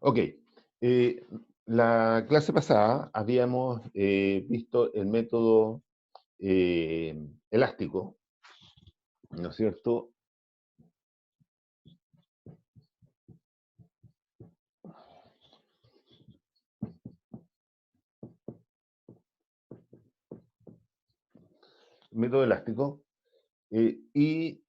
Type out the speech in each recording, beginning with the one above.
Ok. eh, la clase pasada habíamos visto el método elástico, ¿no es cierto? Método elástico. Y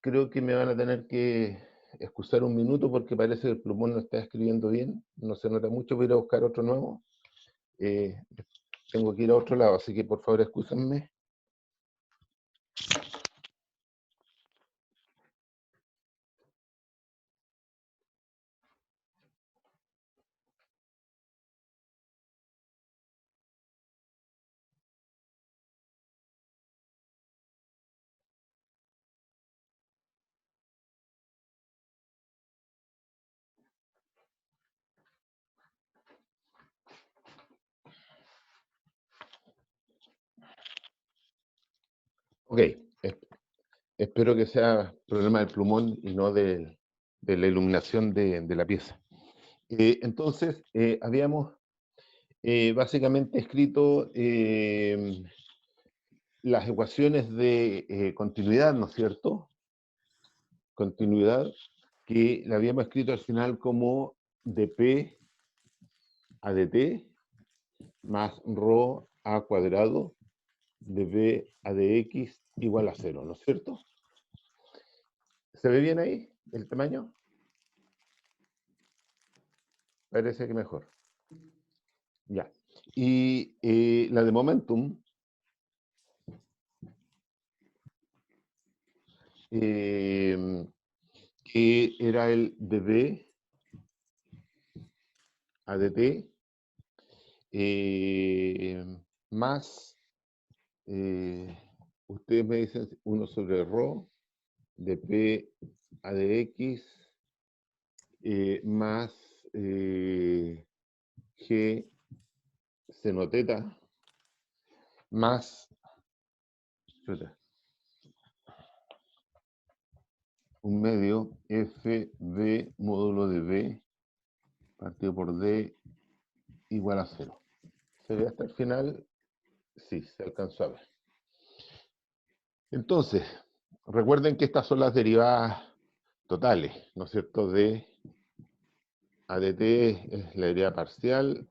creo que me van a tener que excusar un minuto porque parece que el plumón no está escribiendo bien, no se nota mucho, voy a ir a buscar otro nuevo. Eh, Tengo que ir a otro lado, así que por favor excúsenme. Ok, espero que sea problema del plumón y no de la iluminación de la pieza. Entonces, habíamos básicamente escrito las ecuaciones de continuidad, ¿no es cierto? Continuidad, que la habíamos escrito al final como dp a dt más rho a cuadrado de b a dx igual a 0, ¿no es cierto? ¿Se ve bien ahí el tamaño? Parece que mejor. Ya. Y la de momentum, que era el dB a dt, más, ustedes me dicen 1 sobre rho de p a dx más g seno teta más un medio fb módulo de b partido por d igual a 0. ¿Se ve hasta el final? Sí, se alcanzó a ver. Entonces, recuerden que estas son las derivadas totales, ¿no es cierto? De a dt es la derivada parcial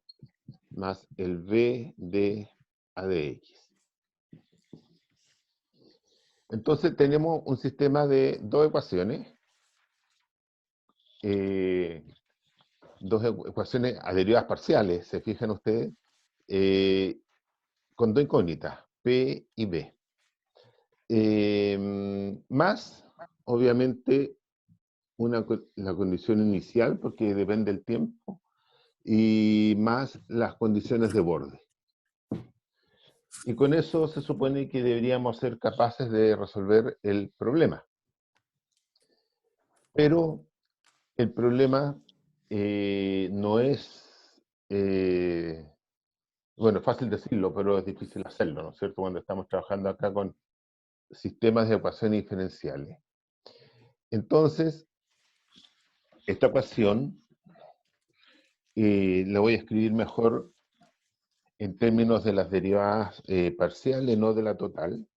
más el b de a dx. Entonces tenemos un sistema de dos ecuaciones, ecuaciones a derivadas parciales, se fijan ustedes, con dos incógnitas, P y B. Más, obviamente, la condición inicial, porque depende del tiempo, y más las condiciones de borde. Y con eso se supone que deberíamos ser capaces de resolver el problema. Pero el problema no es, bueno, es fácil decirlo, pero es difícil hacerlo, ¿no es cierto? Cuando estamos trabajando acá con sistemas de ecuaciones diferenciales. Entonces, esta ecuación la voy a escribir mejor en términos de las derivadas parciales, no de la total.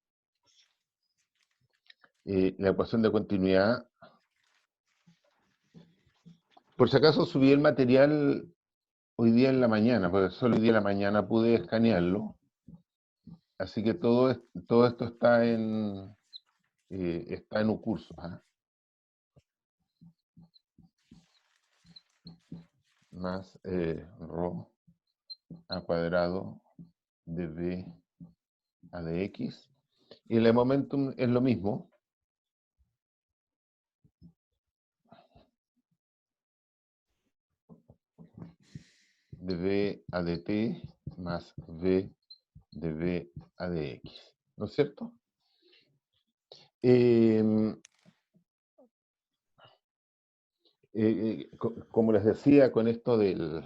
La ecuación de continuidad. Por si acaso subí el material hoy día en la mañana, porque solo hoy día en la mañana pude escanearlo. Así que todo esto está en un curso. ¿Ah? Más rho a cuadrado de b a dx. Y el momentum es lo mismo. De b a dt más v de b a dx. ¿No es cierto? Como les decía, con esto de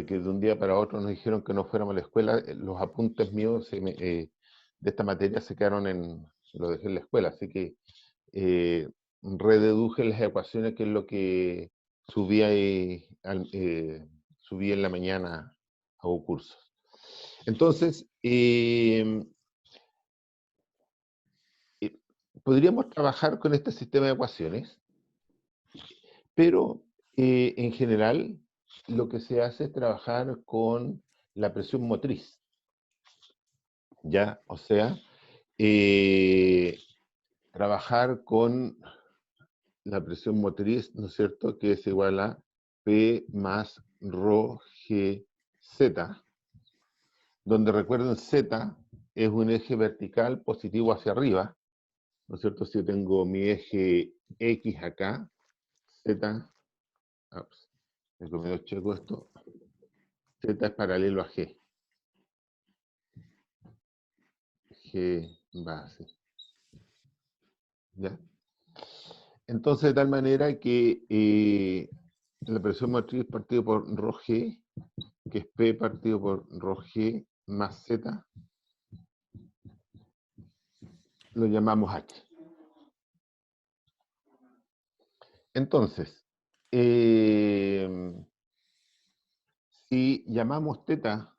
que de un día para otro nos dijeron que no fuéramos a la escuela, los apuntes míos de esta materia se quedaron lo dejé en la escuela, así que rededuje las ecuaciones, que es lo que subí en la mañana, hago cursos. Entonces, podríamos trabajar con este sistema de ecuaciones, pero en general lo que se hace es trabajar con la presión motriz, ¿ya? O sea, trabajar con la presión motriz, ¿no es cierto?, que es igual a P más Rho G Z, donde recuerden Z es un eje vertical positivo hacia arriba, ¿no es cierto? Si yo tengo mi eje X acá, Z, me comió checo esto, Z es paralelo a G, G base, ¿ya? Entonces, de tal manera que la presión motriz partido por Rho G, que es P partido por Rho G más Z, lo llamamos H. Entonces, si llamamos θ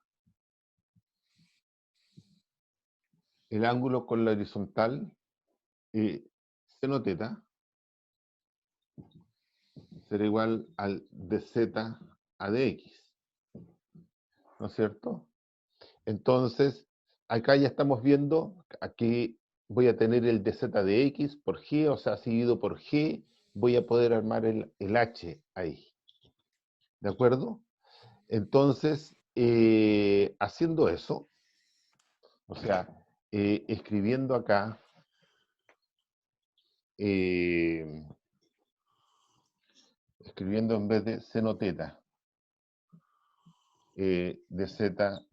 el ángulo con la horizontal, seno θ será igual al dz a dx, ¿no es cierto? Entonces, acá ya estamos viendo, aquí voy a tener el dz de x por g, o sea, seguido por g, voy a poder armar el h ahí. ¿De acuerdo? Entonces, haciendo eso, o sea, escribiendo acá, escribiendo en vez de seno θ, de z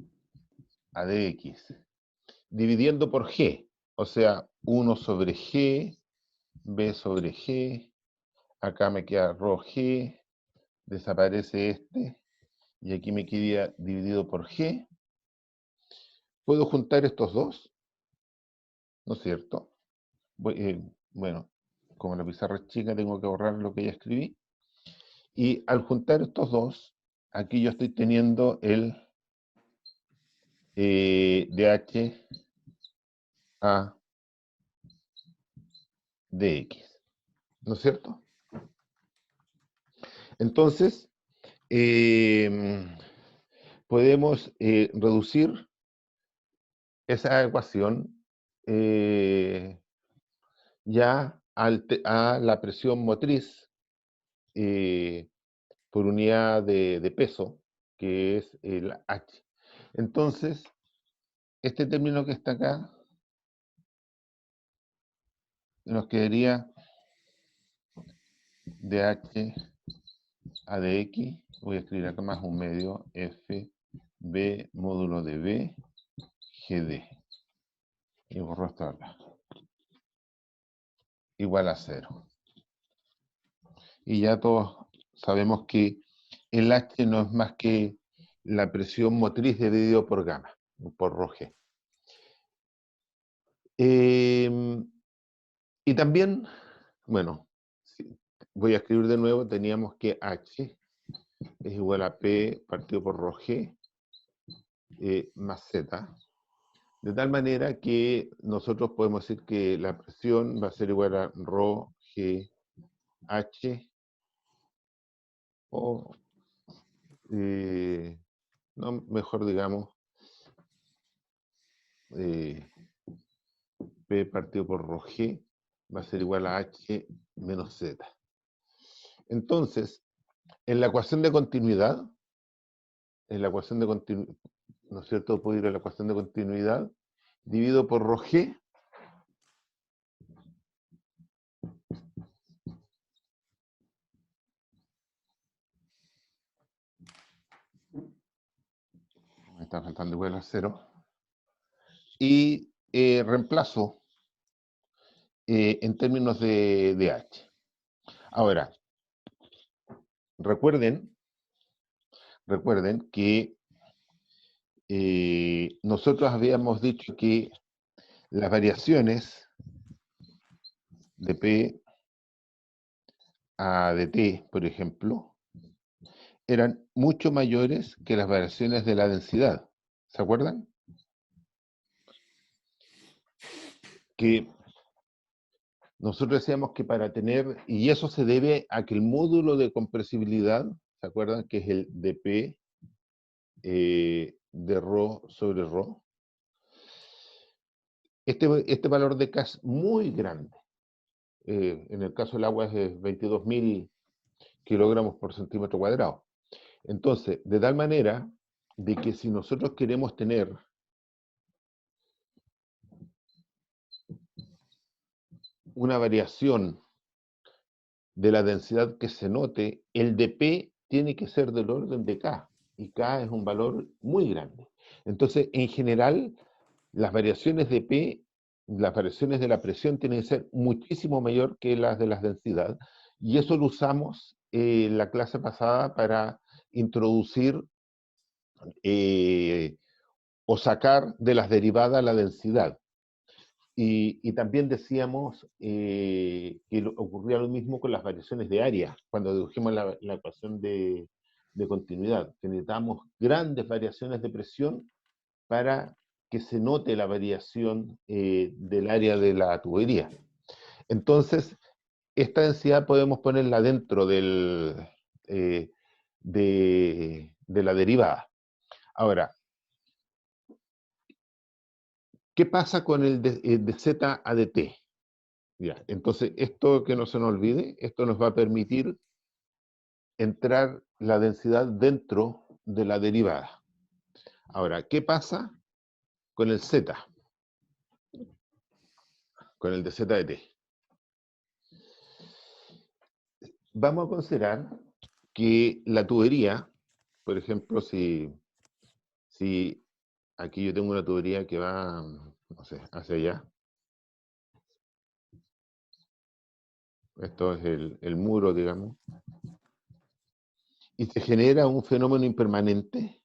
a dx, dividiendo por g, o sea, 1 sobre g, b sobre g, acá me queda rho g, desaparece este, y aquí me queda dividido por g. ¿Puedo juntar estos dos? ¿No es cierto? Bueno, como la pizarra es chica, tengo que borrar lo que ya escribí. Y al juntar estos dos, aquí yo estoy teniendo el dh a dx, ¿no es cierto? Entonces, podemos reducir esa ecuación ya a la presión motriz por unidad de peso, que es el H. Entonces, este término que está acá nos quedaría dH a dx, voy a escribir acá más un medio, F, B módulo de B, GD. Y borro esto acá. Igual a 0. Y ya todos sabemos que el H no es más que la presión motriz dividido por gamma, por rho G. Y también, bueno, voy a escribir de nuevo, teníamos que H es igual a P partido por rho G más Z, de tal manera que nosotros podemos decir que la presión va a ser igual a rho G H, o no, mejor digamos P partido por rho G va a ser igual a H menos Z. Entonces, en la ecuación de continuidad, ¿no es cierto? Puedo ir a la ecuación de continuidad, divido por rho G, me está faltando igual a 0, y reemplazo en términos de H. Ahora, recuerden que nosotros habíamos dicho que las variaciones de P a dt, por ejemplo, eran mucho mayores que las variaciones de la densidad. ¿Se acuerdan? Que nosotros decíamos que para tener, y eso se debe a que el módulo de compresibilidad, ¿se acuerdan? Que es el dp de ρ sobre ρ. Este valor de K es muy grande. En el caso del agua es 22.000 kilogramos por centímetro cuadrado. Entonces, de tal manera de que si nosotros queremos tener una variación de la densidad que se note, el dP tiene que ser del orden de K, y K es un valor muy grande. Entonces, en general, las variaciones de P, las variaciones de la presión tienen que ser muchísimo mayor que las de las densidades, y eso lo usamos en la clase pasada para introducir o sacar de las derivadas la densidad. Y también decíamos que ocurría lo mismo con las variaciones de área, cuando dedujimos la ecuación de continuidad, que necesitábamos grandes variaciones de presión para que se note la variación del área de la tubería. Entonces, esta densidad podemos ponerla dentro de la derivada. Ahora, ¿qué pasa con el de Z a dt? Ya, entonces, esto que no se nos olvide, esto nos va a permitir entrar la densidad dentro de la derivada. Ahora, ¿qué pasa con el Z? Con el de Z de t. Vamos a considerar que la tubería, por ejemplo, si aquí yo tengo una tubería que va, no sé, hacia allá. Esto es el muro, digamos. Y se genera un fenómeno impermanente.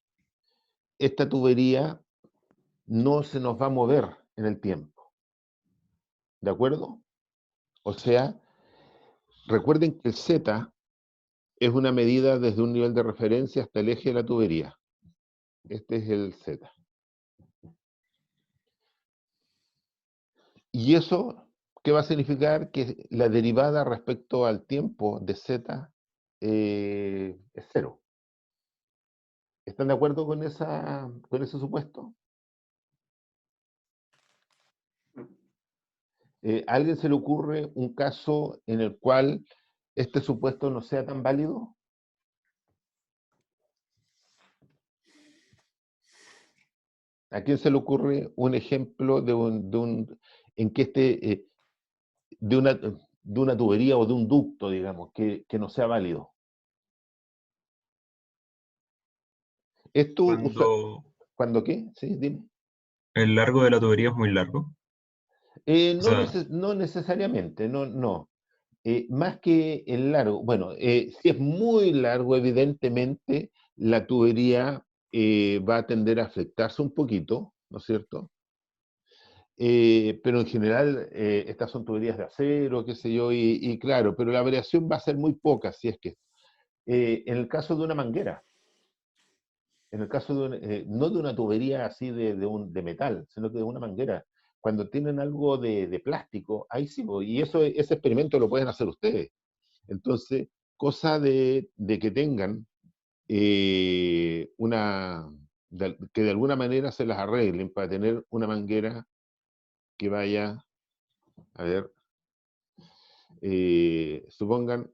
Esta tubería no se nos va a mover en el tiempo. ¿De acuerdo? O sea, recuerden que el Z es una medida desde un nivel de referencia hasta el eje de la tubería. Este es el Z. Y eso, ¿qué va a significar? Que la derivada respecto al tiempo de Z es cero. ¿Están de acuerdo con ese supuesto? ¿A alguien se le ocurre un caso en el cual este supuesto no sea tan válido? ¿A quién se le ocurre un ejemplo en que de una tubería o de un ducto, digamos, que no sea válido? Esto usa, Cuando ¿cuándo qué? Sí, dime. el largo de la tubería es muy largo. O sea, No necesariamente, no, no. Más que el largo, bueno, si es muy largo, evidentemente la tubería va a tender a afectarse un poquito, ¿no es cierto? Pero en general estas son tuberías de acero, qué sé yo, y claro, pero la variación va a ser muy poca, si es que. En el caso de una manguera, en el caso no de una tubería así de metal, sino que de una manguera, cuando tienen algo de plástico, ahí sí, y ese experimento lo pueden hacer ustedes. Entonces, cosa de que tengan que de alguna manera se las arreglen para tener una manguera que vaya, a ver, supongan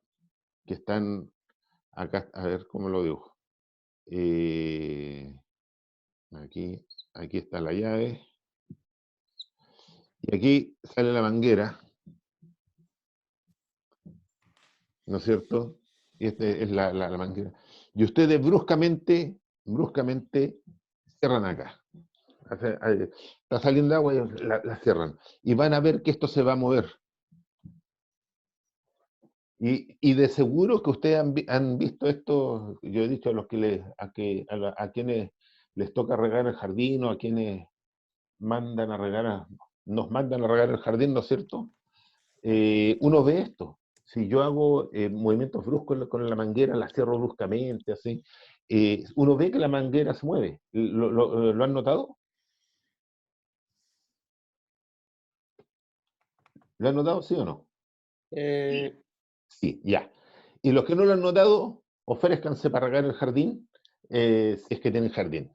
que están acá, a ver cómo lo dibujo. Aquí, aquí está la llave. Y aquí sale la manguera, ¿no es cierto? Y esta es la manguera. Y ustedes bruscamente cierran acá. Está saliendo agua y la cierran. Y van a ver que esto se va a mover. Y de seguro que ustedes han visto esto, yo he dicho a los que a quienes les toca regar el jardín o a quienes nos mandan a regar el jardín, ¿no es cierto? Uno ve esto. si yo hago movimientos bruscos con la manguera, la cierro bruscamente, así, uno ve que la manguera se mueve. ¿Lo han notado? ¿Lo han notado, sí o no? Eh, Sí, ya. Y los que no lo han notado, ofrézcanse para regar el jardín, si es que tienen jardín.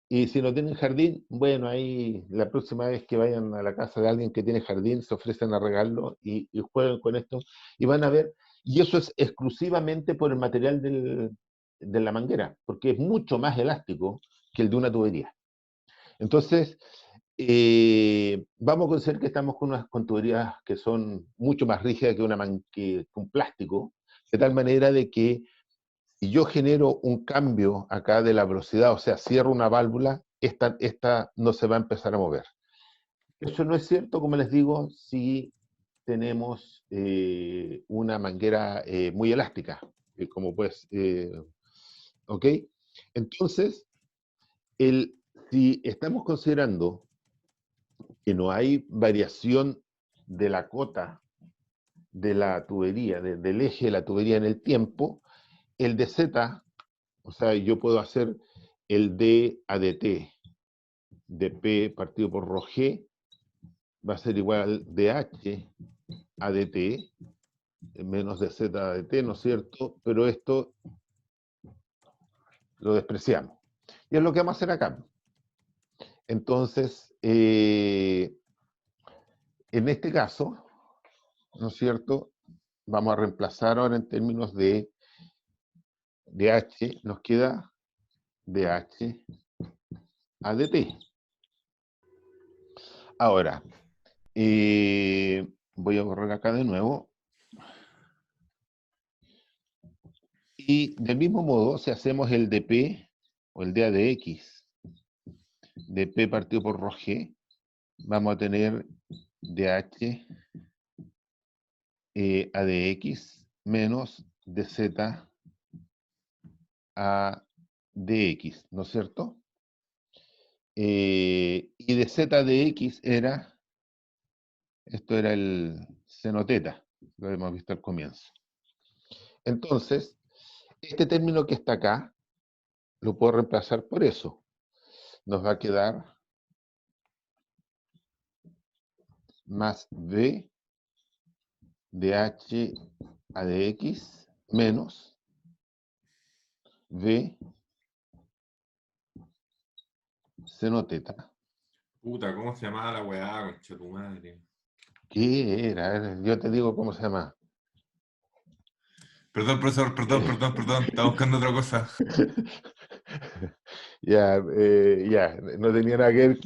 Y si no tienen jardín, bueno, ahí la próxima vez que vayan a la casa de alguien que tiene jardín, se ofrecen a regarlo y jueguen con esto y van a ver. Y eso es exclusivamente por el material de la manguera, porque es mucho más elástico que el de una tubería. Entonces, vamos a considerar que estamos con unas con tuberías que son mucho más rígidas que un plástico, de tal manera de que si yo genero un cambio acá de la velocidad, o sea, cierro una válvula, esta no se va a empezar a mover. Eso no es cierto, como les digo, si tenemos una manguera muy elástica, como pues, ¿ok? Entonces, si estamos considerando que no hay variación de la cota de la tubería, del eje de la tubería en el tiempo, el dz, o sea, yo puedo hacer el d a dt de P partido por rho G, va a ser igual de H a dt, menos de Z a dt, ¿no es cierto? Pero esto lo despreciamos. Y es lo que vamos a hacer acá. Entonces, en este caso, ¿no es cierto? Vamos a reemplazar ahora en términos de H, nos queda dH a dt. Ahora, voy a borrar acá de nuevo. Y del mismo modo, si hacemos el dp o el dA de x de P partido por rho G, vamos a tener dH a dx menos dz a dx, ¿no es cierto? Y dz de x era, esto era el seno teta, lo hemos visto al comienzo. Entonces, este término que está acá, lo puedo reemplazar por eso. Nos va a quedar más v de h a dx menos v seno teta. Puta, ¿cómo se llamaba la weá, concha tu madre? ¿Qué era? A ver, yo te digo cómo se llama. Perdón, profesor, perdón. Estaba buscando otra cosa. Ya, ya, no tenía nada que ver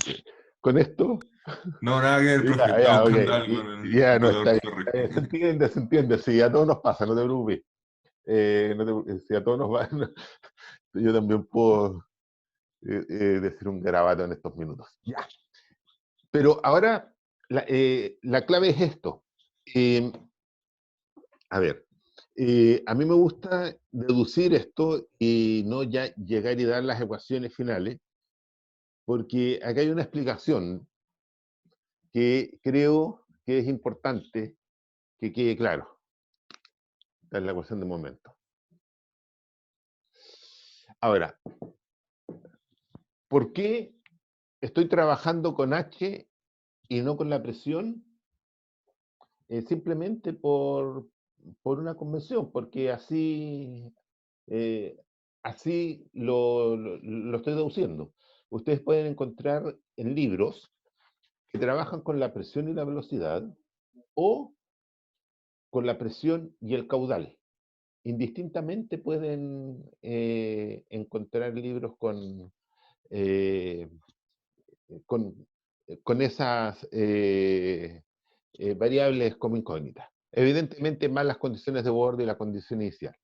con esto. No, nada que ver, profe. Ya, Estaba ya, ok. buscando algo en el Ya, no, computador, está bien. sorry. Se entiende, sí, a todos nos pasa, no te preocupes. Si a todos nos va, yo también puedo decir un garabato en estos minutos. Ya. Pero ahora, la clave es esto. Eh, a ver, a mí me gusta deducir esto y no ya llegar y dar las ecuaciones finales, porque acá hay una explicación que creo que es importante que quede claro. Esta es la ecuación de momento. Ahora, ¿por qué estoy trabajando con H y no con la presión? Simplemente por una convención, porque eh, así lo estoy deduciendo. Ustedes pueden encontrar en libros que trabajan con la presión y la velocidad o con la presión y el caudal. Indistintamente pueden encontrar libros eh, con, con esas variables como incógnitas. Evidentemente más las condiciones de borde y la condición inicial.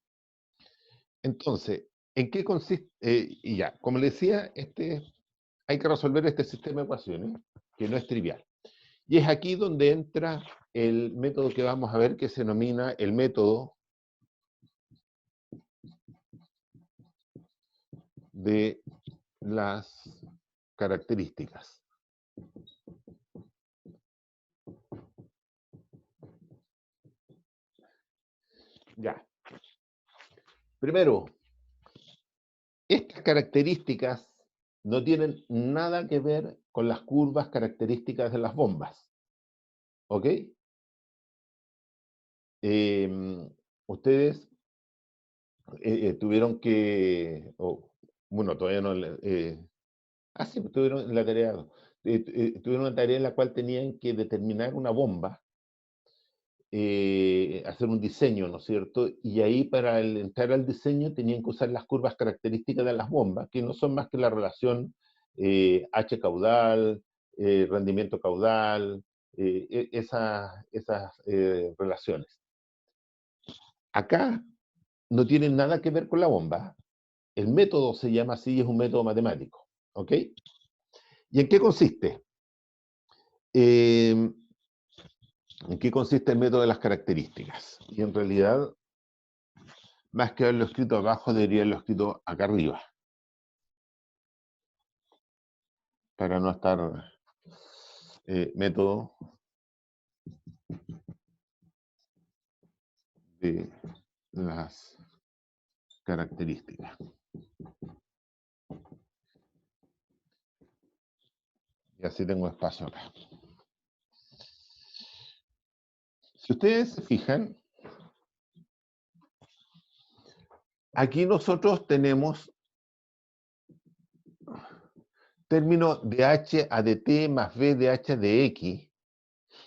Entonces, ¿en qué consiste? Y ya, como le decía, hay que resolver este sistema de ecuaciones, que no es trivial. Y es aquí donde entra el método que vamos a ver, que se denomina el método de las características. Ya. Primero, estas características no tienen nada que ver con las curvas características de las bombas. ¿Ok? Ustedes tuvieron que, bueno, todavía no, sí, pues, tuvieron la tarea, tuvieron una tarea en la cual tenían que determinar una bomba, hacer un diseño, ¿no es cierto? Y ahí para entrar al diseño tenían que usar las curvas características de las bombas, que no son más que la relación H caudal, rendimiento caudal, esas relaciones. Acá no tienen nada que ver con la bomba. El método se llama así, es un método matemático. ¿Ok? ¿Y en qué consiste? ¿En qué consiste el método de las características? Y en realidad, más que haberlo escrito abajo, debería haberlo escrito acá arriba. Para no estar método de las características. Y así tengo espacio acá. Si ustedes se fijan, aquí nosotros tenemos término de h a de t más b de h de x,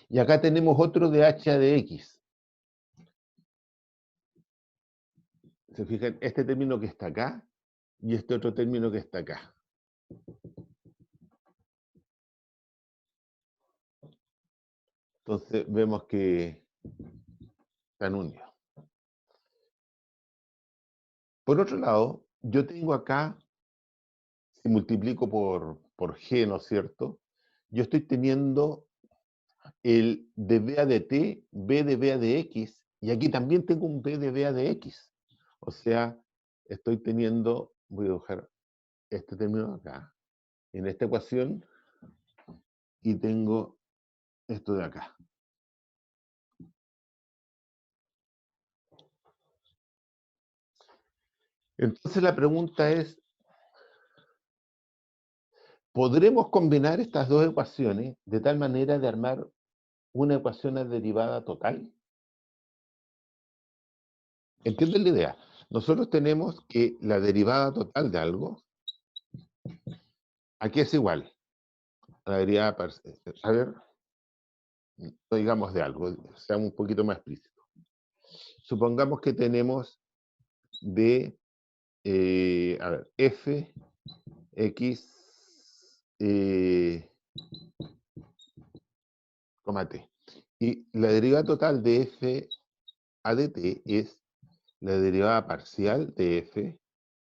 y acá tenemos otro de h a de x. Se fijan, este término que está acá y este otro término que está acá. Entonces vemos que están unidos. Por otro lado, yo tengo acá, si multiplico por g, ¿no es cierto? Yo estoy teniendo el de b a de t, b de b a de x, y aquí también tengo un b de b a de x. O sea, estoy teniendo, voy a dibujar este término acá, en esta ecuación, y tengo esto de acá. Entonces la pregunta es, ¿podremos combinar estas dos ecuaciones de tal manera de armar una ecuación de derivada total? ¿Entienden la idea? Nosotros tenemos que la derivada total de algo, aquí es igual a la derivada parcial. A ver, no digamos de algo, seamos un poquito más explícitos. Supongamos que tenemos de, a ver, f, x, t. Y la derivada total de f a de t es la derivada parcial de f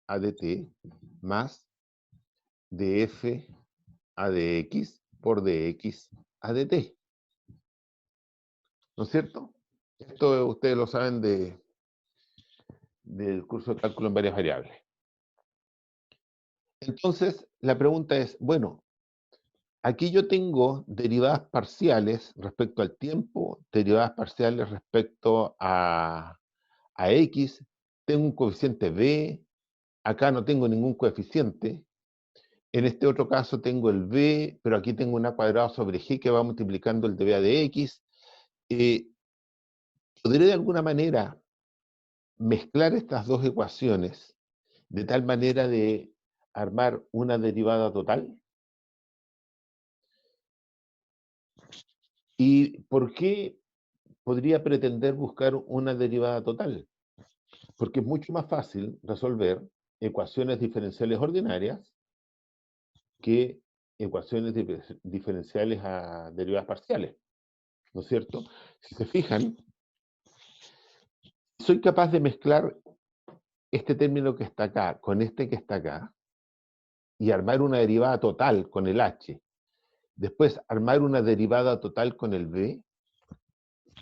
a de t más de f a de x por dx a de t. ¿No es cierto? Esto ustedes lo saben del curso de cálculo en varias variables. Entonces, la pregunta es, bueno, aquí yo tengo derivadas parciales respecto al tiempo, derivadas parciales respecto a x, tengo un coeficiente b, acá no tengo ningún coeficiente, en este otro caso tengo el b, pero aquí tengo una cuadrada sobre g que va multiplicando el de b a de x. ¿Podré de alguna manera mezclar estas dos ecuaciones de tal manera de armar una derivada total? ¿Y por qué podría pretender buscar una derivada total? Porque es mucho más fácil resolver ecuaciones diferenciales ordinarias que ecuaciones diferenciales a derivadas parciales, ¿no es cierto? Si se fijan, soy capaz de mezclar este término que está acá con este que está acá y armar una derivada total con el h. Después armar una derivada total con el b.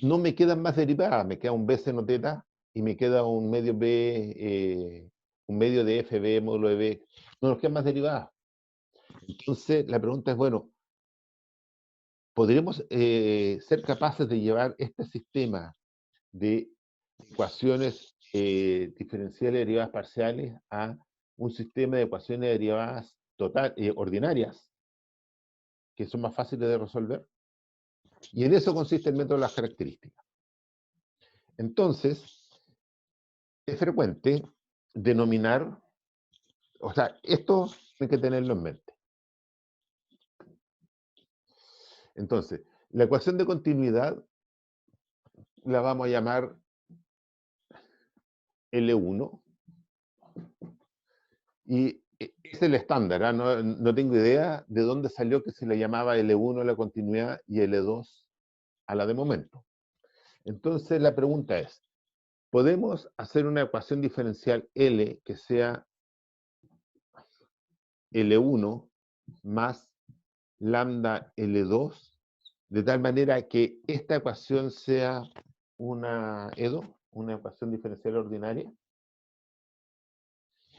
No me quedan más derivadas, me queda un b seno teta y me queda un medio b, un medio de fb módulo de b. No nos quedan más derivadas. Entonces la pregunta es, bueno, ¿podremos ser capaces de llevar este sistema de ecuaciones diferenciales derivadas parciales a un sistema de ecuaciones derivadas ordinarias, que son más fáciles de resolver. Y en eso consiste el método de las características. Entonces, es frecuente denominar, o sea, esto hay que tenerlo en mente. Entonces, la ecuación de continuidad la vamos a llamar L1, y es el estándar, ¿eh? No tengo idea de dónde salió que se le llamaba L1 a la continuidad y L2 a la de momento. Entonces la pregunta es, ¿podemos hacer una ecuación diferencial L que sea L1 más lambda L2, de tal manera que esta ecuación sea una EDO, una ecuación diferencial ordinaria?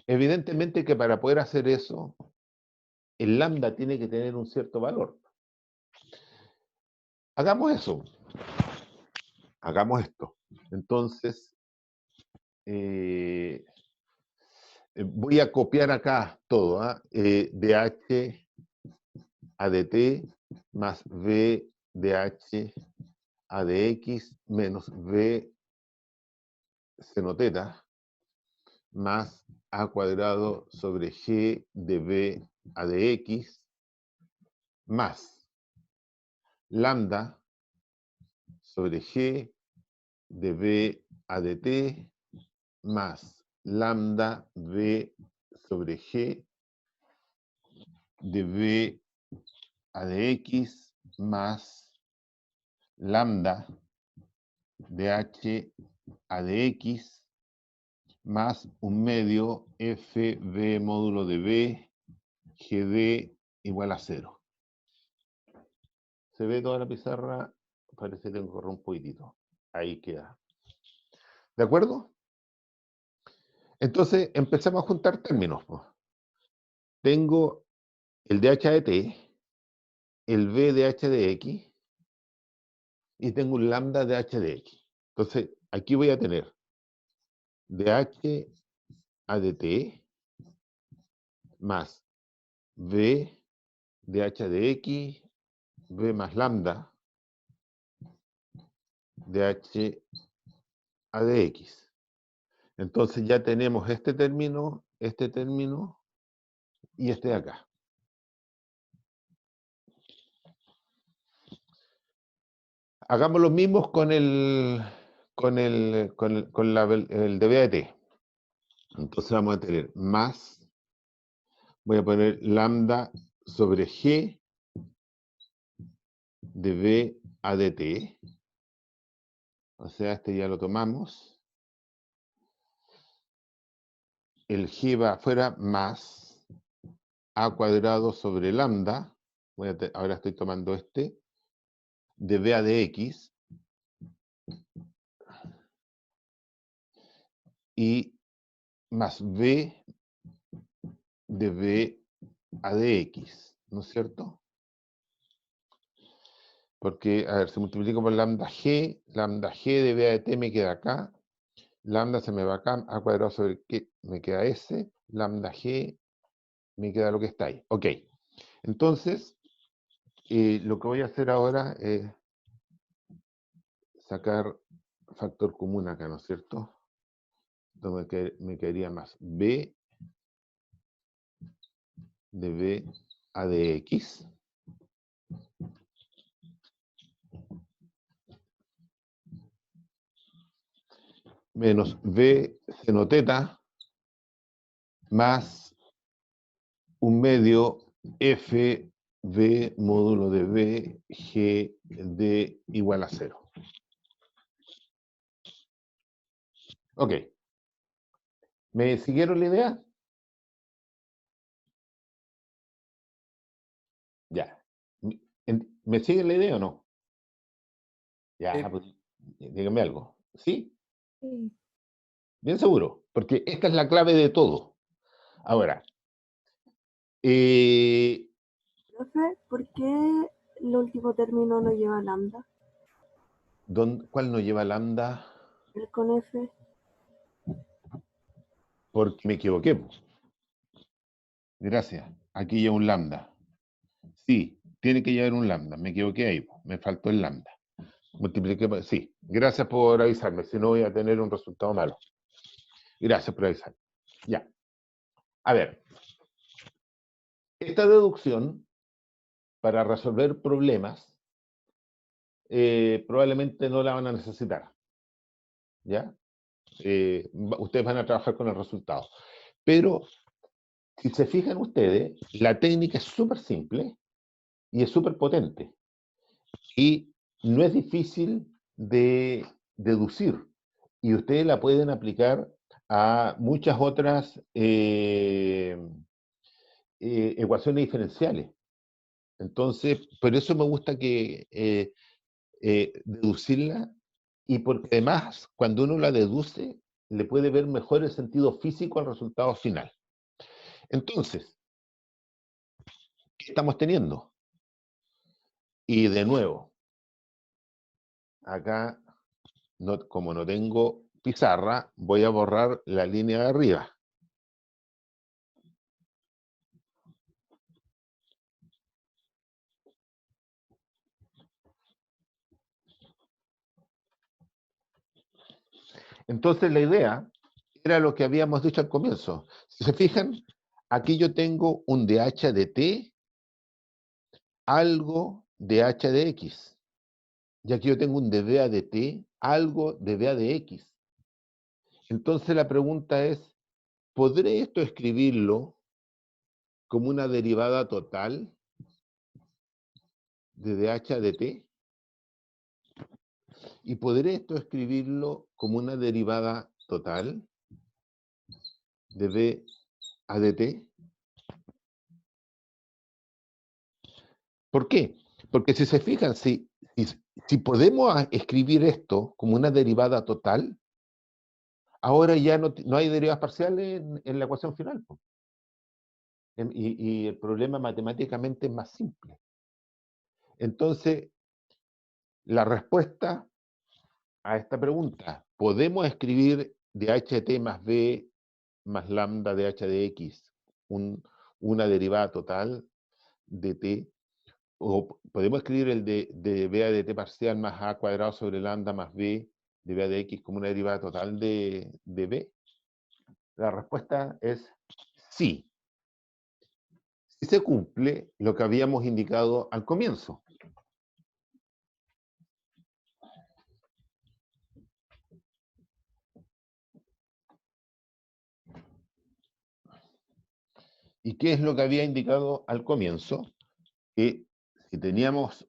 Evidentemente que para poder hacer eso, el lambda tiene que tener un cierto valor. Hagamos eso. Hagamos esto. Entonces, voy a copiar acá todo, dh a dt más v dh a dx menos v seno teta más a cuadrado sobre g de v a dx más lambda sobre g de v a dt más lambda v sobre g de v a dx más lambda dh a dx más un medio fv módulo de v gd igual a 0. ¿Se ve toda la pizarra? Parece que corre un poquitito. Ahí queda. ¿De acuerdo? Entonces empezamos a juntar términos. Tengo el dh de t, el v de h de x, y tengo un lambda de h de x. Entonces, aquí voy a tener dh a dt más v de h de x, v más lambda de h a dx. Entonces ya tenemos este término y este de acá. Hagamos lo mismo con el dv de t. Entonces vamos a tener más, voy a poner lambda sobre g de v a dt. O sea, este ya lo tomamos. El g va afuera más a cuadrado sobre lambda. Ahora estoy tomando este. De v a dx. Y más v de v a dx. ¿No es cierto? Porque, a ver, si multiplico por lambda g de v a de t me queda acá. Lambda se me va acá, a cuadrado sobre qué me queda s. Lambda g me queda lo que está ahí. Ok. Entonces, lo que voy a hacer ahora es sacar factor común acá, ¿no es cierto? Entonces me quedaría más b de v a dx menos v seno teta más un medio f v módulo de v g d igual a 0. Ok. ¿Me siguieron la idea? Ya. ¿Me siguen la idea o no? Ya, pues, díganme algo. ¿Sí? Sí. Bien seguro, porque esta es la clave de todo. Ahora, Profe, ¿por qué el último término no lleva lambda? ¿cuál no lleva lambda? el con F. Porque me equivoqué, po. Gracias. Aquí hay un lambda. Sí, tiene que llevar un lambda. Me equivoqué ahí, po. Me faltó el lambda. Multipliqué por... Sí, gracias por avisarme, si no voy a tener un resultado malo. Gracias por avisar. Ya. A ver. Esta deducción, para resolver problemas, probablemente no la van a necesitar. ¿Ya? Ustedes van a trabajar con el resultado. Pero, si se fijan ustedes, la técnica es súper simple y es súper potente. Y no es difícil de deducir. Y ustedes la pueden aplicar a muchas otras ecuaciones diferenciales. Entonces, por eso me gusta que deducirla, y porque además, cuando uno la deduce, le puede ver mejor el sentido físico al resultado final. Entonces, ¿qué estamos teniendo? Y de nuevo, acá, como no tengo pizarra, voy a borrar la línea de arriba. Entonces la idea era lo que habíamos dicho al comienzo. Si se fijan, aquí yo tengo un dH de t, algo de h de x. Y aquí yo tengo un dBA de t, algo de dBA de x. Entonces la pregunta es, ¿podré esto escribirlo como una derivada total de dH de t? ¿Y podré esto escribirlo como una derivada total de dA de t? ¿Por qué? Porque si se fijan, si podemos escribir esto como una derivada total, ahora ya no hay derivadas parciales en la ecuación final, po. Y el problema matemáticamente es más simple. Entonces, la respuesta a esta pregunta, ¿podemos escribir dht más b más lambda dh de x una derivada total de t? ¿O podemos escribir el de b a de t parcial más a cuadrado sobre lambda más b de b a de x como una derivada total de b? La respuesta es sí. Si se cumple lo que habíamos indicado al comienzo. ¿Y qué es lo que había indicado al comienzo? Que si teníamos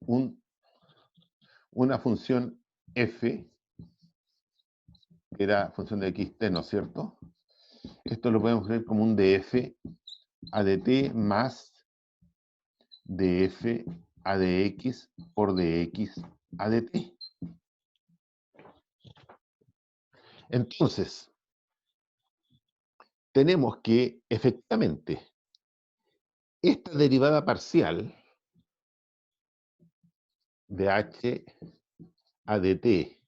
una función f, que era función de xt, ¿no es cierto? Esto lo podemos ver como un df a de t más df a de x por dx a de t. Entonces, tenemos que efectivamente esta derivada parcial de h a de t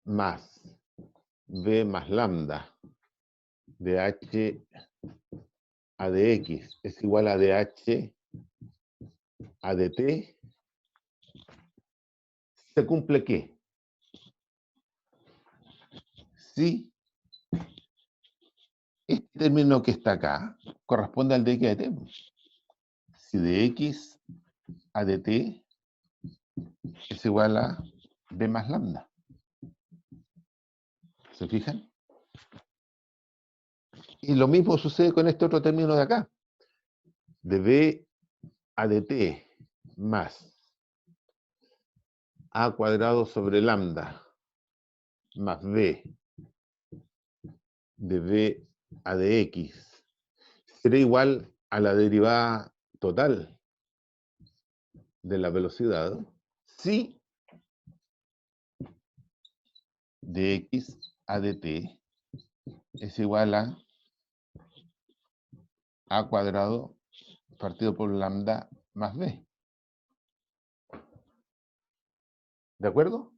más b más lambda de h a de x es igual a dh a de t, ¿se cumple qué? Si este término que está acá corresponde al dx de t. Si dx a de t es igual a b más lambda. ¿Se fijan? Y lo mismo sucede con este otro término de acá. De b a de t más a cuadrado sobre lambda más b de b a de x será igual a la derivada total de la velocidad si dx a de t es igual a cuadrado partido por lambda más b. ¿De acuerdo?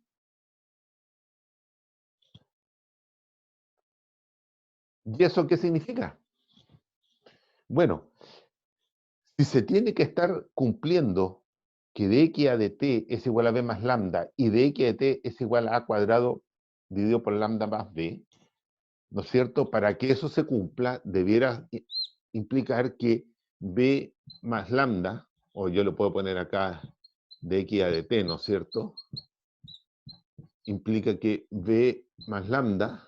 ¿Y eso qué significa? Bueno, si se tiene que estar cumpliendo que de x a de t es igual a b más lambda y de x a de t es igual a a cuadrado dividido por lambda más b, ¿no es cierto? Para que eso se cumpla, debiera implicar que b más lambda, o yo lo puedo poner acá de x a de t, ¿no es cierto? Implica que b más lambda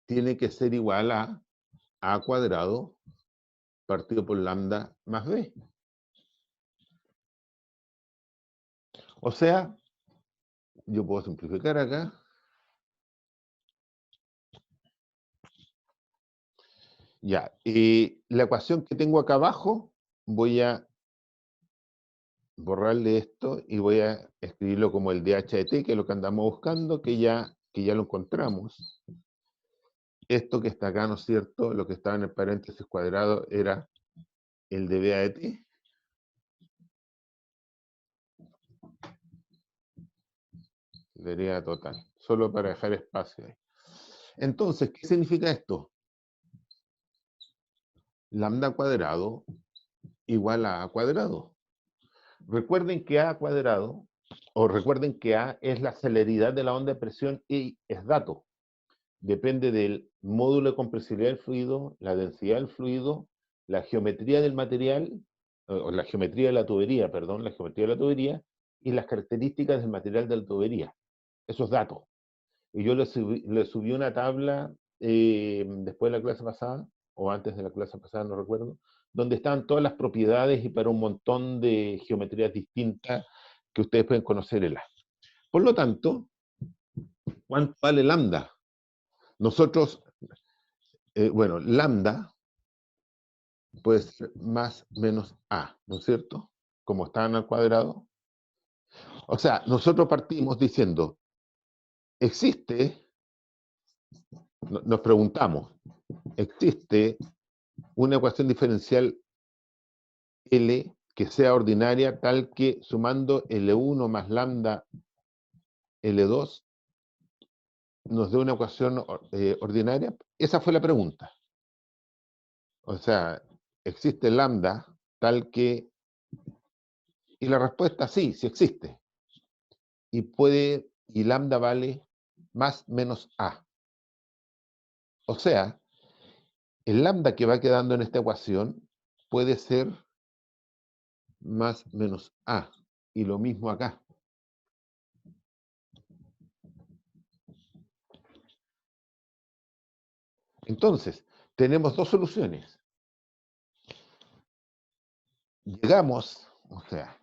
tiene que ser igual a cuadrado partido por lambda más b. O sea, yo puedo simplificar acá. Ya, la ecuación que tengo acá abajo, voy a borrarle esto y voy a escribirlo como el dh de t, que es lo que andamos buscando, que ya lo encontramos. Esto que está acá, ¿no es cierto? Lo que estaba en el paréntesis cuadrado era el de dA de t. Deriva total, solo para dejar espacio ahí. Entonces, ¿qué significa esto? Lambda cuadrado igual a cuadrado. Recuerden que a cuadrado, o recuerden que a es la celeridad de la onda de presión y es dato. Depende del módulo de compresibilidad del fluido, la densidad del fluido, la geometría del material, o la geometría de la tubería, perdón, la geometría de la tubería, y las características del material de la tubería. Esos datos. Y yo le subí una tabla después de la clase pasada, o antes de la clase pasada, no recuerdo, donde estaban todas las propiedades y para un montón de geometrías distintas que ustedes pueden conocer en la. Por lo tanto, ¿cuánto vale lambda? Nosotros, bueno, lambda puede ser más menos a, ¿no es cierto? Como están al cuadrado. O sea, nosotros partimos diciendo, existe, nos preguntamos, ¿existe una ecuación diferencial L que sea ordinaria tal que sumando L1 más lambda L2 nos dé una ecuación ordinaria? Esa fue la pregunta. O sea, ¿existe lambda tal que... Y la respuesta sí, sí existe. Y lambda vale más menos A. O sea, el lambda que va quedando en esta ecuación puede ser más menos A. Y lo mismo acá. Entonces, tenemos dos soluciones. Llegamos, o sea,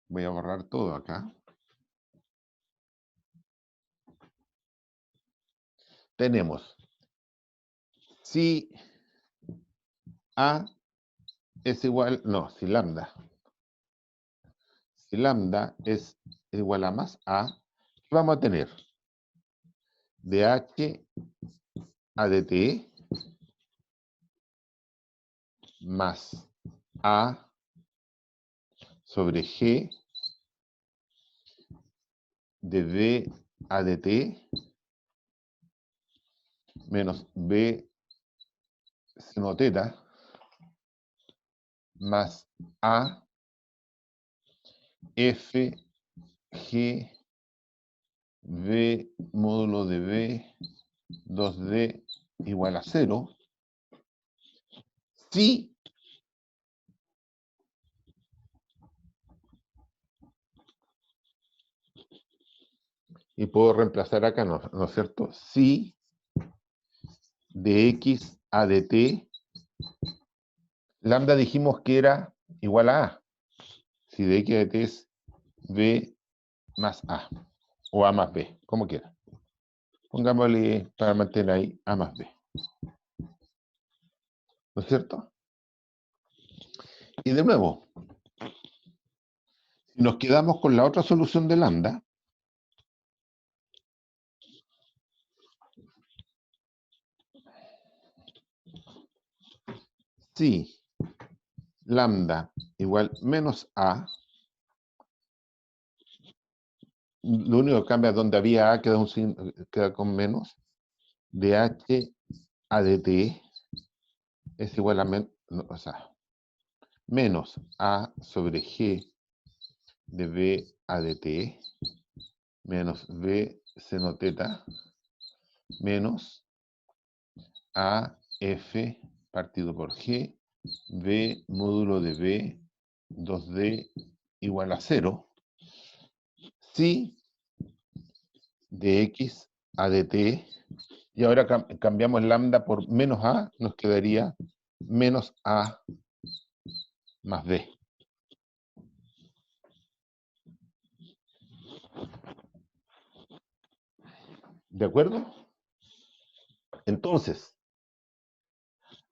voy a borrar todo acá. Tenemos, si A es igual, no, si lambda es igual a más A, ¿qué vamos a tener? DH a dt más A sobre G de B a dt menos B seno teta más A F G B módulo de B 2D igual a 0 si y puedo reemplazar acá, ¿no es cierto? Si de x a dt, lambda dijimos que era igual a A. Si de x a dt es B más A, o A más B, como quiera. Pongámosle para mantener ahí A más B. ¿No es cierto? Y de nuevo, si nos quedamos con la otra solución de lambda, si lambda igual menos A, lo único que cambia es donde había A, queda con menos, dh A de t es igual a menos A sobre G de B A de t menos B seno teta menos A F partido por G B módulo de B 2D igual a 0 si de X a de t, y ahora cambiamos lambda por menos A, nos quedaría menos A más B. ¿De acuerdo? Entonces,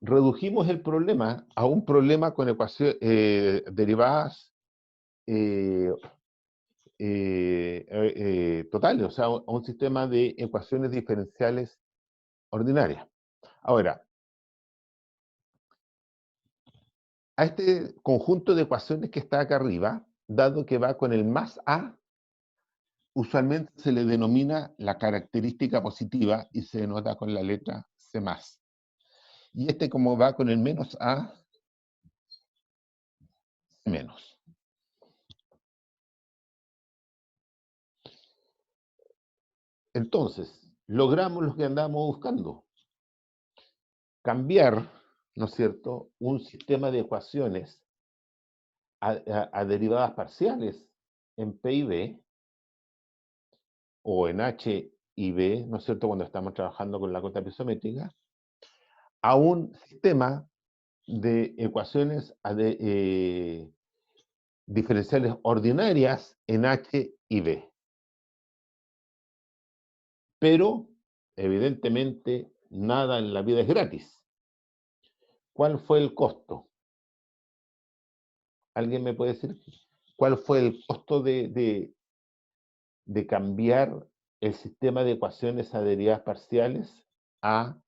redujimos el problema a un problema con ecuaciones derivadas totales, o sea, a un sistema de ecuaciones diferenciales ordinarias. Ahora, a este conjunto de ecuaciones que está acá arriba, dado que va con el más A, usualmente se le denomina la característica positiva y se denota con la letra C+. Y este, como va con el menos A, C menos. Entonces, logramos lo que andábamos buscando. Cambiar, ¿no es cierto?, un sistema de ecuaciones a derivadas parciales en P y B, o en H y B, ¿no es cierto?, cuando estamos trabajando con la cota pisométrica, a un sistema de ecuaciones diferenciales ordinarias en H y B. Pero, evidentemente, nada en la vida es gratis. ¿Cuál fue el costo? ¿Alguien me puede decir cuál fue el costo de cambiar el sistema de ecuaciones a derivadas parciales a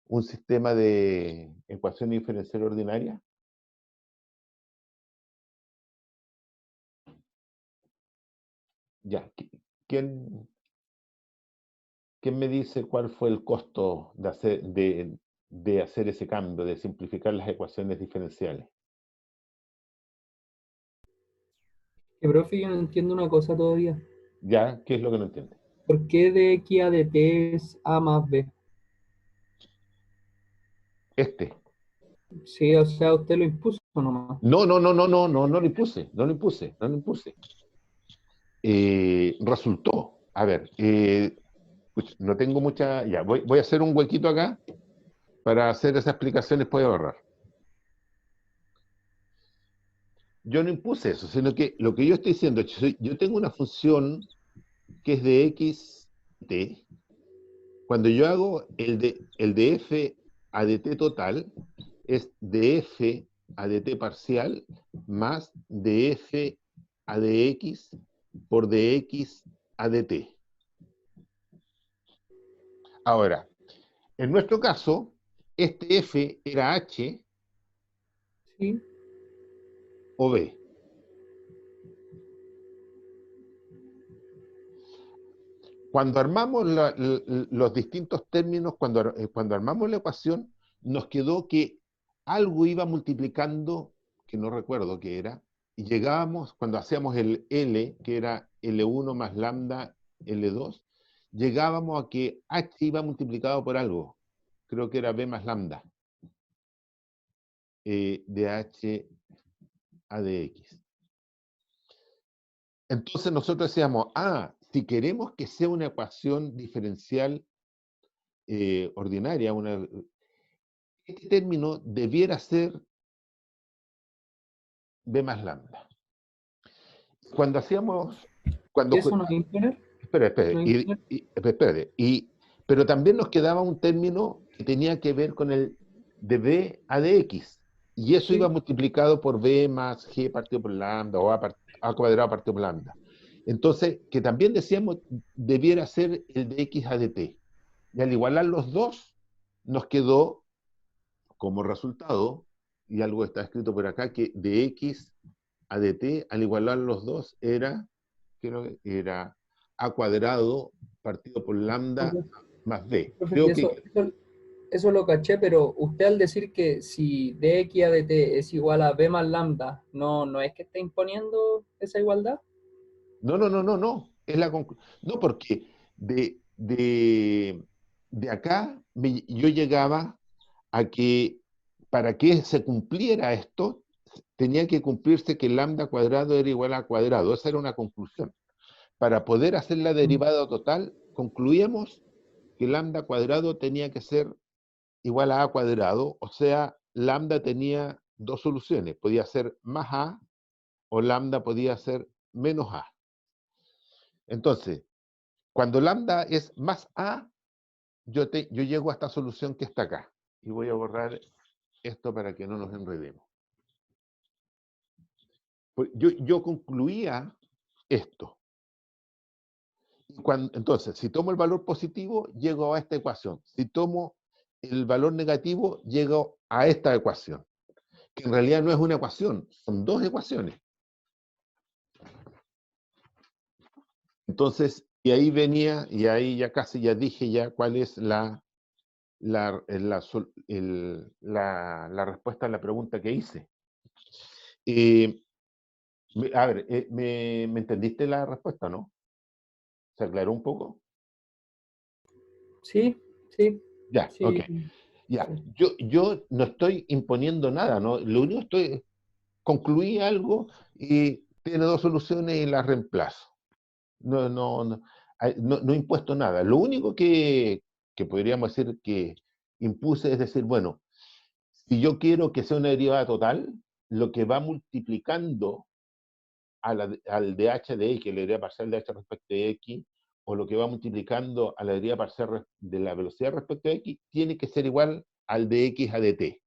un sistema de ecuaciones diferenciales ordinarias? Ya, ¿quién me dice cuál fue el costo de hacer ese cambio, de simplificar las ecuaciones diferenciales? Profe, yo no entiendo una cosa todavía. ¿Ya? ¿Qué es lo que no entiende? ¿Por qué de X a de T es A más B? Este. Sí, o sea, usted lo impuso nomás. No lo impuse, no lo impuse. Resultó. A ver, no tengo mucha... Ya, voy a hacer un huequito acá para hacer esa explicación, después de ahorrar. Yo no impuse eso, sino que lo que yo estoy diciendo es que yo tengo una función que es de x, t. Cuando yo hago el de f a de t total, es de f a de t parcial más de f a de x por de x a de t. Ahora, en nuestro caso, este f era h Sí, o b. Cuando armamos los distintos términos, cuando armamos la ecuación, nos quedó que algo iba multiplicando, que no recuerdo qué era, y llegábamos, cuando hacíamos el L, que era L1 más lambda L2, llegábamos a que H iba multiplicado por algo, creo que era B más lambda, de H a de X. Entonces nosotros decíamos, si queremos que sea una ecuación diferencial ordinaria, este término debiera ser B más lambda. Cuando hacíamos... ¿y eso no es imponer? Espere, ¿No es imponer? pero también nos quedaba un término que tenía que ver con el de B a de X, y eso Sí. iba multiplicado por B más G partido por lambda, o A cuadrado partido por lambda. Entonces, que también decíamos debiera ser el de X a de T. Y al igualar los dos, nos quedó como resultado, y algo está escrito por acá, que de X a de T, al igualar los dos, era A cuadrado partido por lambda Profe, más B. profe, Creo ¿y eso, que... eso lo caché, pero usted al decir que si dx a dt es igual a b más lambda, no es que esté imponiendo esa igualdad. No, no, no, no, no. Es la no, porque de acá yo llegaba a que para que se cumpliera esto, tenía que cumplirse que lambda cuadrado era igual a cuadrado. Esa era una conclusión. Para poder hacer la derivada total, concluíamos que lambda cuadrado tenía que ser igual a cuadrado, o sea, lambda tenía dos soluciones, podía ser más a o lambda podía ser menos a. Entonces, cuando lambda es más a, yo llego a esta solución que está acá. Y voy a borrar esto para que no nos enredemos. Pues yo concluía esto. Entonces, si tomo el valor positivo, llego a esta ecuación. Si tomo el valor negativo, llego a esta ecuación. Que en realidad no es una ecuación, son dos ecuaciones. Entonces, y ahí venía, y ahí ya casi ya dije ya cuál es la respuesta a la pregunta que hice. A ver, ¿me entendiste la respuesta, no? ¿Se aclaró un poco? Sí, sí, Ya, ok. sí. Ya, Sí. yo no estoy imponiendo nada, ¿no? Lo único que concluí algo y tiene dos soluciones y las reemplazo. No he impuesto nada. Lo único que podríamos decir que impuse es decir, bueno, si yo quiero que sea una derivada total, lo que va multiplicando al dh de x, la derivada parcial de h respecto de x, o lo que va multiplicando a la derivada parcial de la velocidad respecto de x, tiene que ser igual al de x a dt.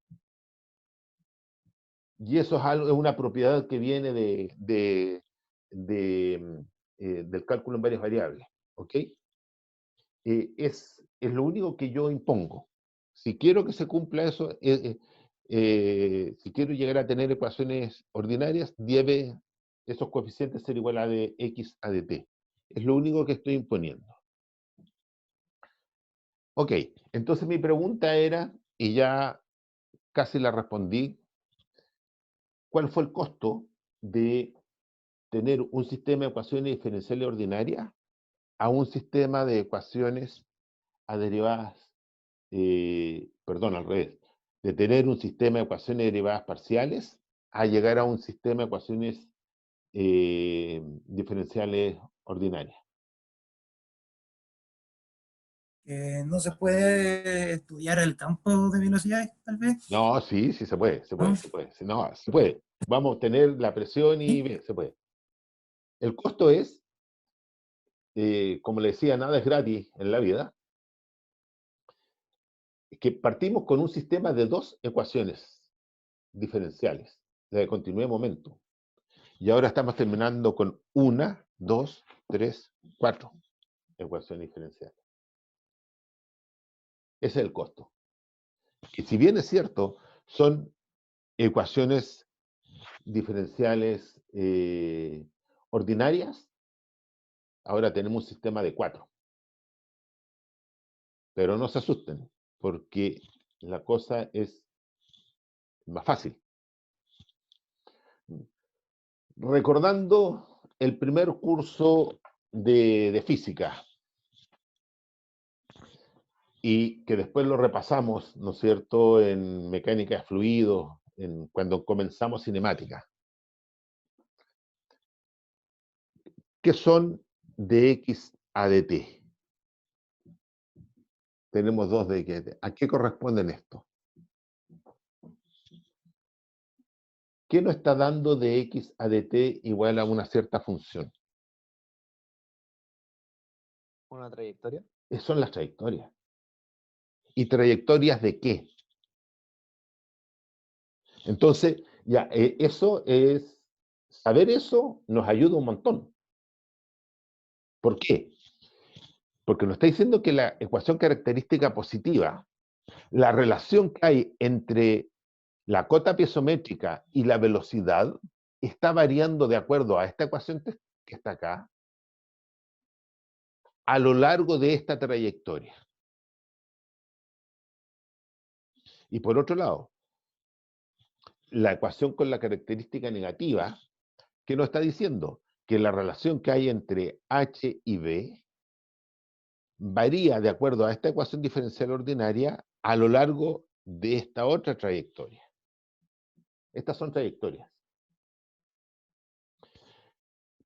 Y eso es una propiedad que viene del cálculo en varias variables. ¿Ok? Es lo único que yo impongo. Si quiero que se cumpla eso, si quiero llegar a tener ecuaciones ordinarias, debe esos coeficientes ser igual a de x a de t. Es lo único que estoy imponiendo. Ok, entonces mi pregunta era, y ya casi la respondí, ¿cuál fue el costo de tener un sistema de ecuaciones diferenciales ordinarias a un sistema de ecuaciones a derivadas, perdón, al revés, de tener un sistema de ecuaciones derivadas parciales a llegar a un sistema de ecuaciones diferenciales ordinarias? No se puede estudiar el campo de velocidades, tal vez, No, sí, sí se puede, se puede, ¿no? se puede. No, se puede. Vamos a tener la presión y ¿Sí? se puede. El costo es, como le decía, nada es gratis en la vida, es que partimos con un sistema de dos ecuaciones diferenciales, la de continuidad de momento. Y ahora estamos terminando con una, dos, tres, cuatro ecuaciones diferenciales. Ese es el costo. Y si bien es cierto, son ecuaciones diferenciales ordinarias, ahora tenemos un sistema de cuatro. Pero no se asusten, porque la cosa es más fácil. Recordando el primer curso de física, y que después lo repasamos, ¿no es cierto?, en mecánica de fluidos, cuando comenzamos cinemática. ¿Qué son dx a dt? Tenemos dos dx a dt. ¿A qué corresponden esto? ¿Qué nos está dando dx a dt igual a una cierta función? Una trayectoria. Son las trayectorias. ¿Y trayectorias de qué? Entonces, ya, saber eso nos ayuda un montón. ¿Por qué? Porque nos está diciendo que la ecuación característica positiva, la relación que hay entre la cota piezométrica y la velocidad, está variando de acuerdo a esta ecuación que está acá, a lo largo de esta trayectoria. Y por otro lado, la ecuación con la característica negativa, ¿qué nos está diciendo? Que la relación que hay entre h y b varía de acuerdo a esta ecuación diferencial ordinaria a lo largo de esta otra trayectoria. Estas son trayectorias.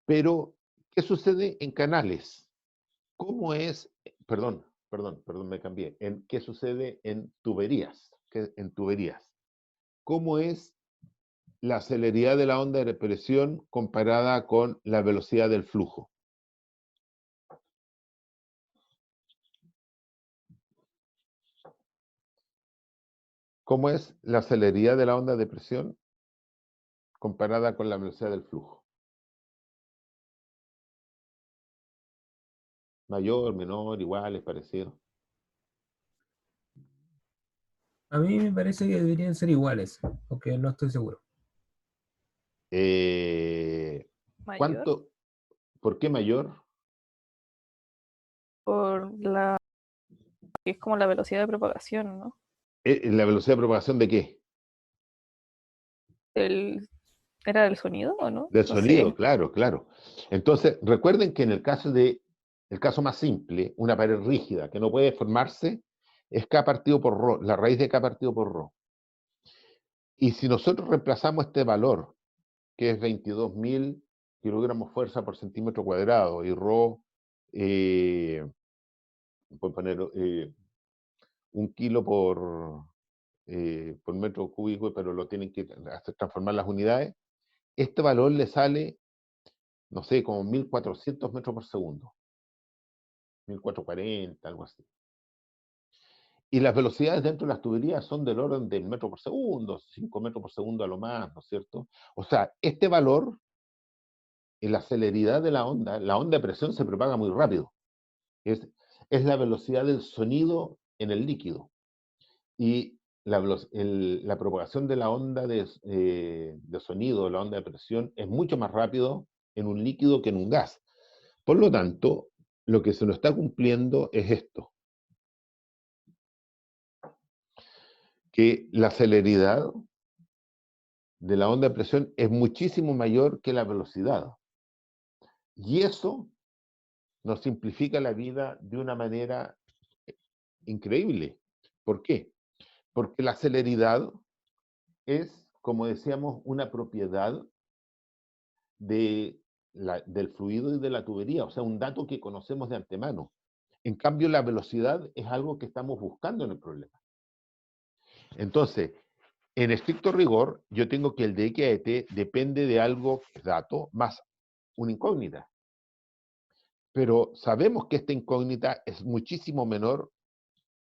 Pero, ¿qué sucede en canales? ¿Cómo es, perdón, me cambié, qué sucede en tuberías? En tuberías. ¿Cómo es la celeridad de la onda de presión comparada con la velocidad del flujo? ¿Cómo es la celeridad de la onda de presión comparada con la velocidad del flujo? ¿Mayor, menor, igual, es parecido? A mí me parece que deberían ser iguales, aunque no estoy seguro. Mayor ¿Cuánto? ¿Por qué mayor? por la que es como la velocidad de propagación, ¿no? ¿La velocidad de propagación de qué? ¿Era del sonido o no? Del No sonido, sé. claro, claro. Entonces, recuerden que en el caso más simple, una pared rígida que no puede formarse, es K partido por ρ, la raíz de K partido por ρ. Y si nosotros reemplazamos este valor, que es 22.000 kilogramos fuerza por centímetro cuadrado, y ρ, puedo poner 1 kilo por metro cúbico, pero lo tienen que transformar las unidades, este valor le sale, no sé, como 1.400 metros por segundo. 1.440, algo así. Y las velocidades dentro de las tuberías son del orden del metro por segundo, 5 metros por segundo a lo más, ¿no es cierto? O sea, este valor, en la celeridad de la onda de presión se propaga muy rápido. Es la velocidad del sonido en el líquido. Y la propagación de la onda de sonido, la onda de presión, es mucho más rápido en un líquido que en un gas. Por lo tanto, lo que se nos está cumpliendo es esto. Que la celeridad de la onda de presión es muchísimo mayor que la velocidad. Y eso nos simplifica la vida de una manera increíble. ¿Por qué? Porque la celeridad es, como decíamos, una propiedad del fluido y de la tubería, o sea, un dato que conocemos de antemano. En cambio, la velocidad es algo que estamos buscando en el problema. Entonces, en estricto rigor, yo tengo que el de X a de T depende de algo que es dato más una incógnita. Pero sabemos que esta incógnita es muchísimo menor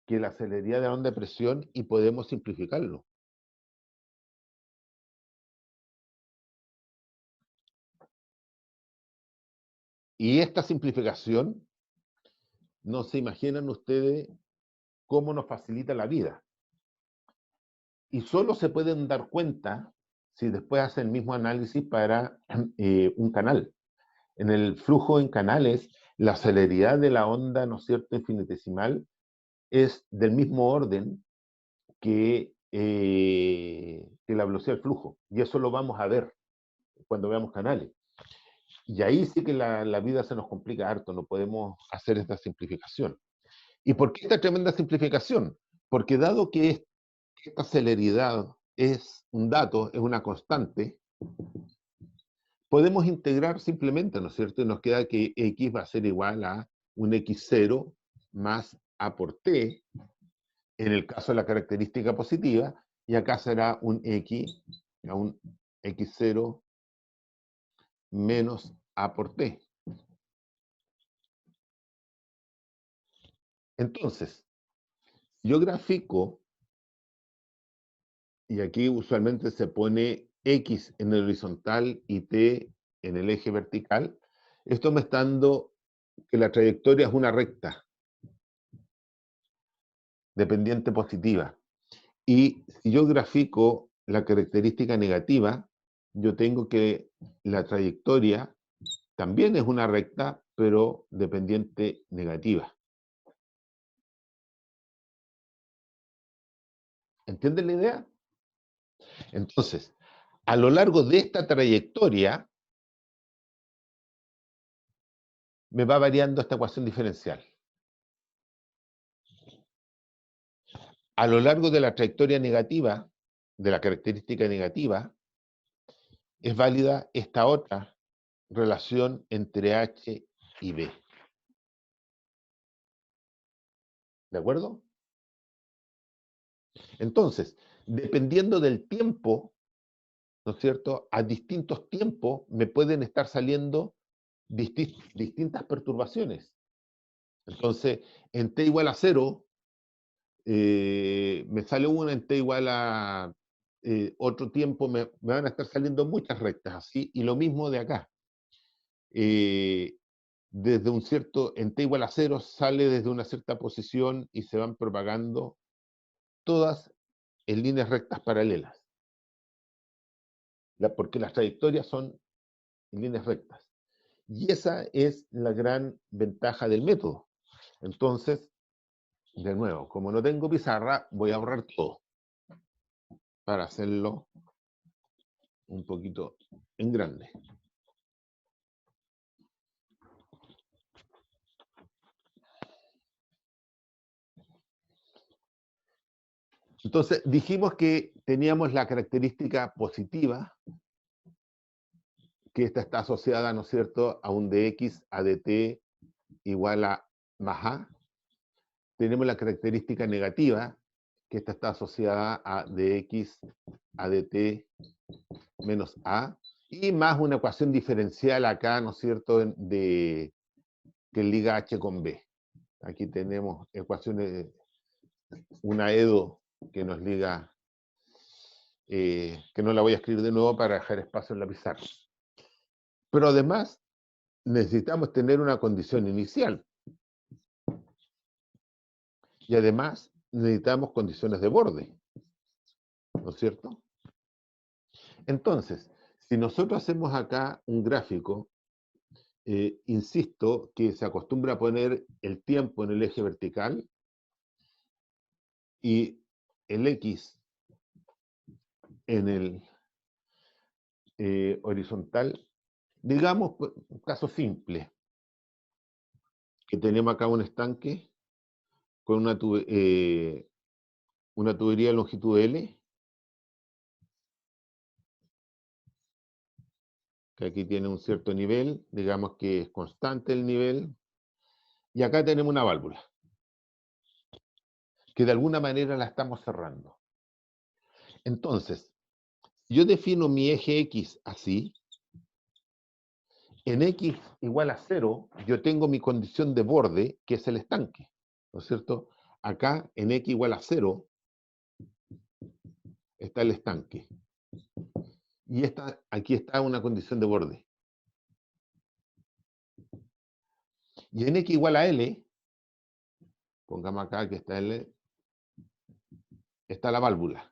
que la celeridad de la onda de presión y podemos simplificarlo. Y esta simplificación, no se imaginan ustedes cómo nos facilita la vida. Y solo se pueden dar cuenta si después hacen el mismo análisis para un canal. En el flujo en canales, la celeridad de la onda, ¿no es cierto?, infinitesimal, es del mismo orden que la velocidad del flujo. Y eso lo vamos a ver cuando veamos canales. Y ahí sí que la vida se nos complica harto, no podemos hacer esta simplificación. ¿Y por qué esta tremenda simplificación? Porque dado que esta celeridad es un dato, es una constante, podemos integrar simplemente, ¿no es cierto? Y nos queda que X va a ser igual a un X0 más A por T, en el caso de la característica positiva, y acá será un X, a un X0 menos A por T. Entonces, yo grafico, y aquí usualmente se pone X en el horizontal y T en el eje vertical, esto me está dando que la trayectoria es una recta, dependiente positiva. Y si yo grafico la característica negativa, yo tengo que la trayectoria también es una recta, pero dependiente negativa. ¿Entienden la idea? Entonces, a lo largo de esta trayectoria, me va variando esta ecuación diferencial. A lo largo de la trayectoria negativa, de la característica negativa, es válida esta otra relación entre H y B. ¿De acuerdo? Entonces, dependiendo del tiempo, ¿no es cierto? A distintos tiempos me pueden estar saliendo distintas perturbaciones. Entonces, en t igual a 0, me sale una, en t igual a otro tiempo, me van a estar saliendo muchas rectas así, y lo mismo de acá. Desde un cierto, en t igual a 0, sale desde una cierta posición y se van propagando todas en líneas rectas paralelas. Porque las trayectorias son en líneas rectas. Y esa es la gran ventaja del método. Entonces, de nuevo, como no tengo pizarra, voy a ahorrar todo para hacerlo un poquito en grande. Entonces, dijimos que teníamos la característica positiva, que esta está asociada, ¿no es cierto?, a un dx a dt igual a más a. Tenemos la característica negativa, que esta está asociada a dx a dt menos a, y más una ecuación diferencial acá, ¿no es cierto?, que liga h con b. Aquí tenemos ecuaciones, una EDO que nos liga, que no la voy a escribir de nuevo para dejar espacio en la pizarra. Pero además, necesitamos tener una condición inicial. Y además, necesitamos condiciones de borde. ¿No es cierto? Entonces, si nosotros hacemos acá un gráfico, insisto que se acostumbra a poner el tiempo en el eje vertical y el X en el horizontal. Digamos, un caso simple, que tenemos acá un estanque con una tubería de longitud L, que aquí tiene un cierto nivel, digamos que es constante el nivel, y acá tenemos una válvula, que de alguna manera la estamos cerrando. Entonces, yo defino mi eje X así. En X igual a 0, yo tengo mi condición de borde, que es el estanque, ¿no es cierto? Acá, en X igual a 0, está el estanque. Y aquí está una condición de borde. Y en X igual a L, pongamos acá que está L, está la válvula,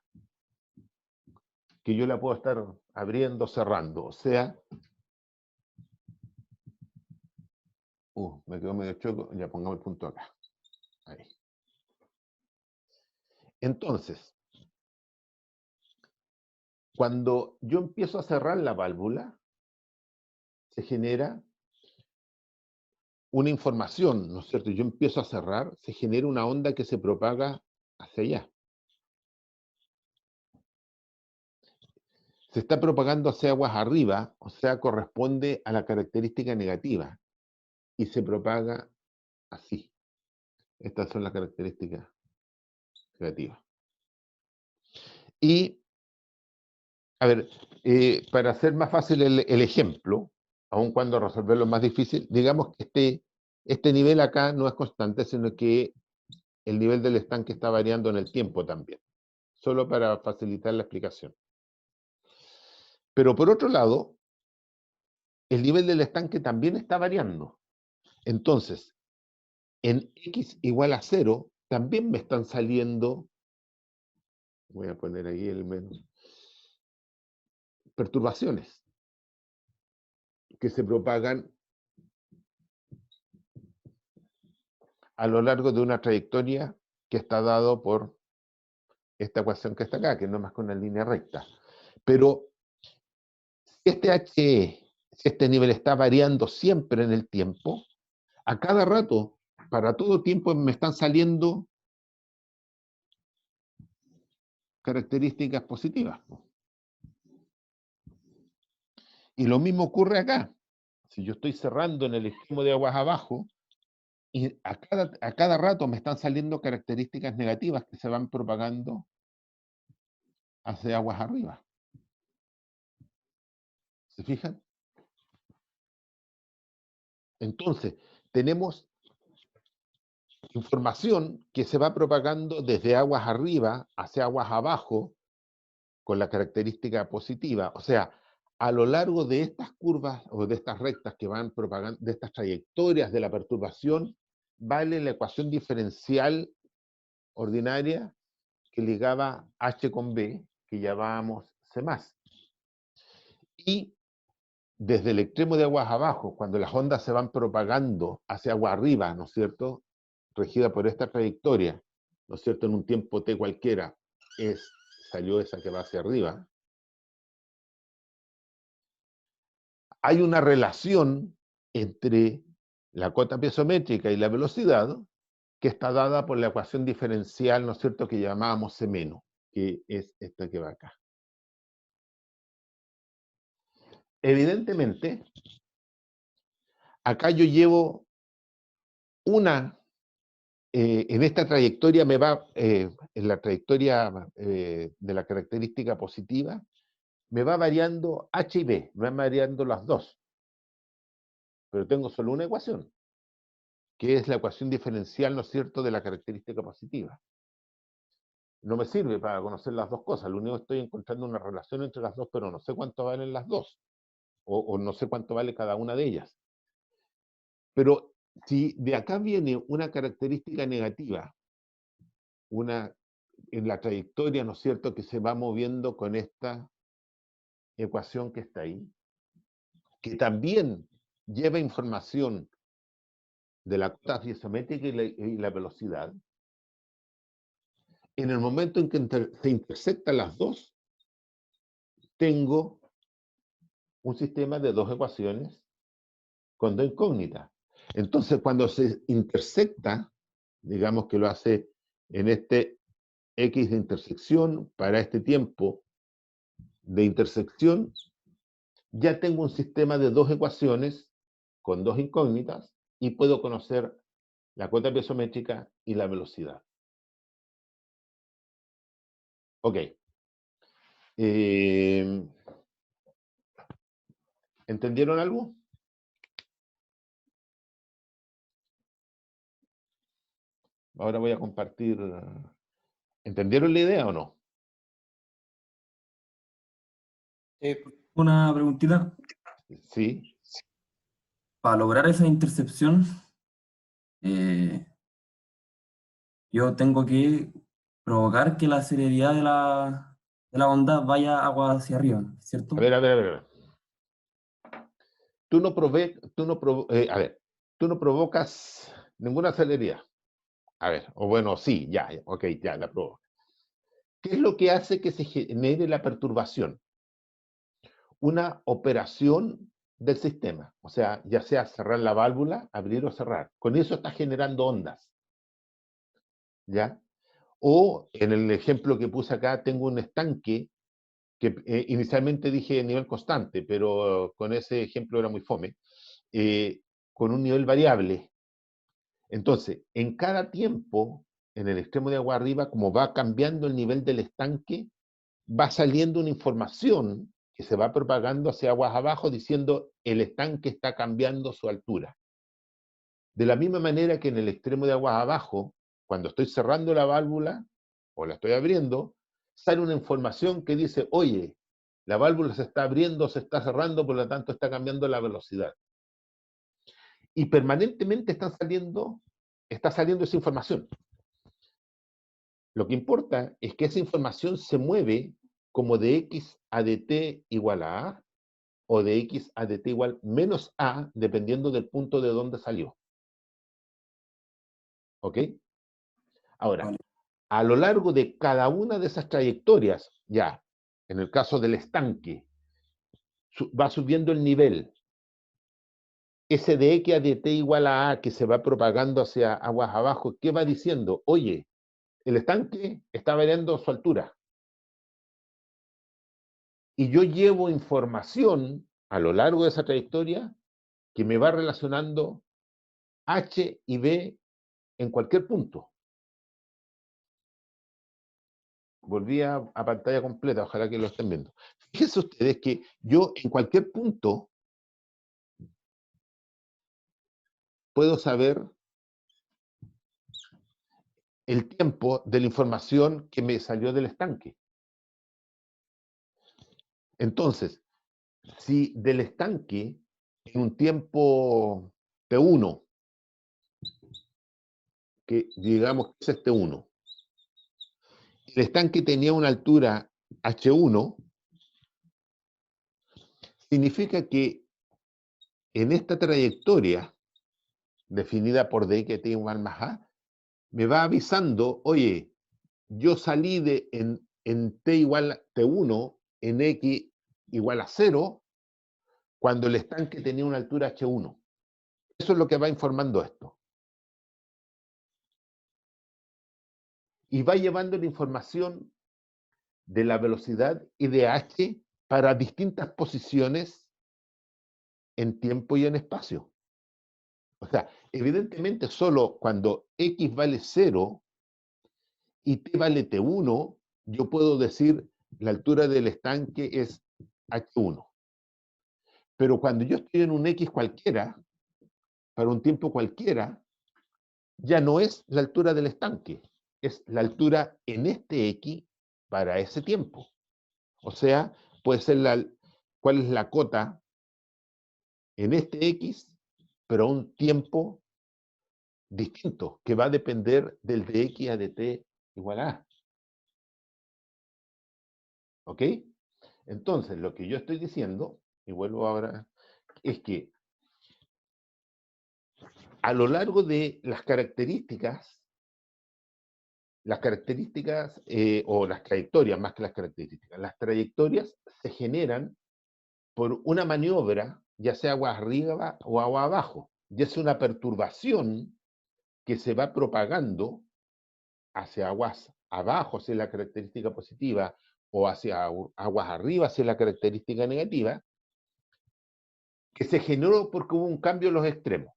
que yo la puedo estar abriendo, cerrando. O sea, me quedo medio choco, ya pongamos el punto acá. Ahí. Entonces, cuando yo empiezo a cerrar la válvula, se genera una información, ¿no es cierto? Yo empiezo a cerrar, se genera una onda que se propaga hacia allá. Se está propagando hacia aguas arriba, o sea, corresponde a la característica negativa, y se propaga así. Estas son las características negativas. Y, a ver, para hacer más fácil el ejemplo, aun cuando resolverlo es más difícil, digamos que este nivel acá no es constante, sino que el nivel del estanque está variando en el tiempo también, solo para facilitar la explicación. Pero por otro lado, el nivel del estanque también está variando. Entonces, en X igual a 0, también me están saliendo, voy a poner ahí el menos, perturbaciones que se propagan a lo largo de una trayectoria que está dado por esta ecuación que está acá, que no es más que una línea recta. Pero si si este nivel está variando siempre en el tiempo, a cada rato, para todo tiempo, me están saliendo características positivas. Y lo mismo ocurre acá. Si yo estoy cerrando en el extremo de aguas abajo, y a cada rato me están saliendo características negativas que se van propagando hacia aguas arriba. ¿Se fijan? Entonces, tenemos información que se va propagando desde aguas arriba hacia aguas abajo con la característica positiva. O sea, a lo largo de estas curvas o de estas rectas que van propagando, de estas trayectorias de la perturbación, vale la ecuación diferencial ordinaria que ligaba H con B, que llamábamos C+. Y desde el extremo de aguas abajo, cuando las ondas se van propagando hacia agua arriba, ¿no es cierto?, regida por esta trayectoria, ¿no es cierto?, en un tiempo t cualquiera, salió esa que va hacia arriba, hay una relación entre la cota piezométrica y la velocidad que está dada por la ecuación diferencial, ¿no es cierto?, que llamábamos C-, que es esta que va acá. Evidentemente, acá yo llevo en esta trayectoria en la trayectoria de la característica positiva, me va variando H y B, me van variando las dos. Pero tengo solo una ecuación, que es la ecuación diferencial, ¿no es cierto?, de la característica positiva. No me sirve para conocer las dos cosas, lo único que estoy encontrando una relación entre las dos, pero no sé cuánto valen las dos, o no sé cuánto vale cada una de ellas. Pero si de acá viene una característica negativa, en la trayectoria, ¿no es cierto?, que se va moviendo con esta ecuación que está ahí, que también lleva información de la cota piezométrica y la velocidad, en el momento en que se intersectan las dos, tengo un sistema de dos ecuaciones con dos incógnitas. Entonces, cuando se intersecta, digamos que lo hace en este X de intersección para este tiempo de intersección, ya tengo un sistema de dos ecuaciones con dos incógnitas y puedo conocer la cota piezométrica y la velocidad. Ok. ¿Entendieron algo? Ahora voy a compartir. ¿Entendieron la idea o no? Una preguntita. Sí. Para lograr esa intercepción, yo tengo que provocar que la celeridad de la onda vaya agua hacia arriba, ¿cierto? A ver. Tú no provocas ninguna celeridad. A ver, o bueno, sí, ya, ok, ya la provoco. ¿Qué es lo que hace que se genere la perturbación? Una operación del sistema, o sea, ya sea cerrar la válvula, abrir o cerrar. Con eso está generando ondas. ¿Ya? O en el ejemplo que puse acá, tengo un estanque que inicialmente dije nivel constante, pero con ese ejemplo era muy fome, con un nivel variable. Entonces, en cada tiempo, en el extremo de agua arriba, como va cambiando el nivel del estanque, va saliendo una información que se va propagando hacia aguas abajo diciendo el estanque está cambiando su altura. De la misma manera que en el extremo de aguas abajo, cuando estoy cerrando la válvula o la estoy abriendo, sale una información que dice, oye, la válvula se está abriendo, se está cerrando, por lo tanto está cambiando la velocidad. Y permanentemente está saliendo esa información. Lo que importa es que esa información se mueve como de x a dt igual a a, o de x a dt igual menos a, dependiendo del punto de donde salió. ¿Ok? Ahora, Vale. a lo largo de cada una de esas trayectorias, ya, en el caso del estanque, va subiendo el nivel. Ese de X a dt igual a A que se va propagando hacia aguas abajo, ¿qué va diciendo? Oye, el estanque está variando su altura. Y yo llevo información a lo largo de esa trayectoria que me va relacionando H y B en cualquier punto. Volví a pantalla completa, ojalá que lo estén viendo. Fíjense ustedes que yo en cualquier punto puedo saber el tiempo de la información que me salió del estanque. Entonces, si del estanque en un tiempo T1, que digamos que es T1, el estanque tenía una altura H1, significa que en esta trayectoria, definida por D que T igual más A, me va avisando, oye, yo salí en T igual a T1, en X igual a 0, cuando el estanque tenía una altura H1. Eso es lo que va informando esto. Y va llevando la información de la velocidad y de H para distintas posiciones en tiempo y en espacio. O sea, evidentemente solo cuando X vale 0 y T vale T1, yo puedo decir la altura del estanque es H1. Pero cuando yo estoy en un X cualquiera, para un tiempo cualquiera, ya no es la altura del estanque, es la altura en este X para ese tiempo. O sea, puede ser cuál es la cota en este X, pero a un tiempo distinto, que va a depender del de X a dt igual a A. ¿Ok? Entonces, lo que yo estoy diciendo, y vuelvo ahora, es que a lo largo de las características o las trayectorias, más que las trayectorias se generan por una maniobra, ya sea agua arriba o agua abajo, y es una perturbación que se va propagando hacia aguas abajo, si es la característica positiva, o hacia aguas arriba, si es la característica negativa, que se generó porque hubo un cambio en los extremos.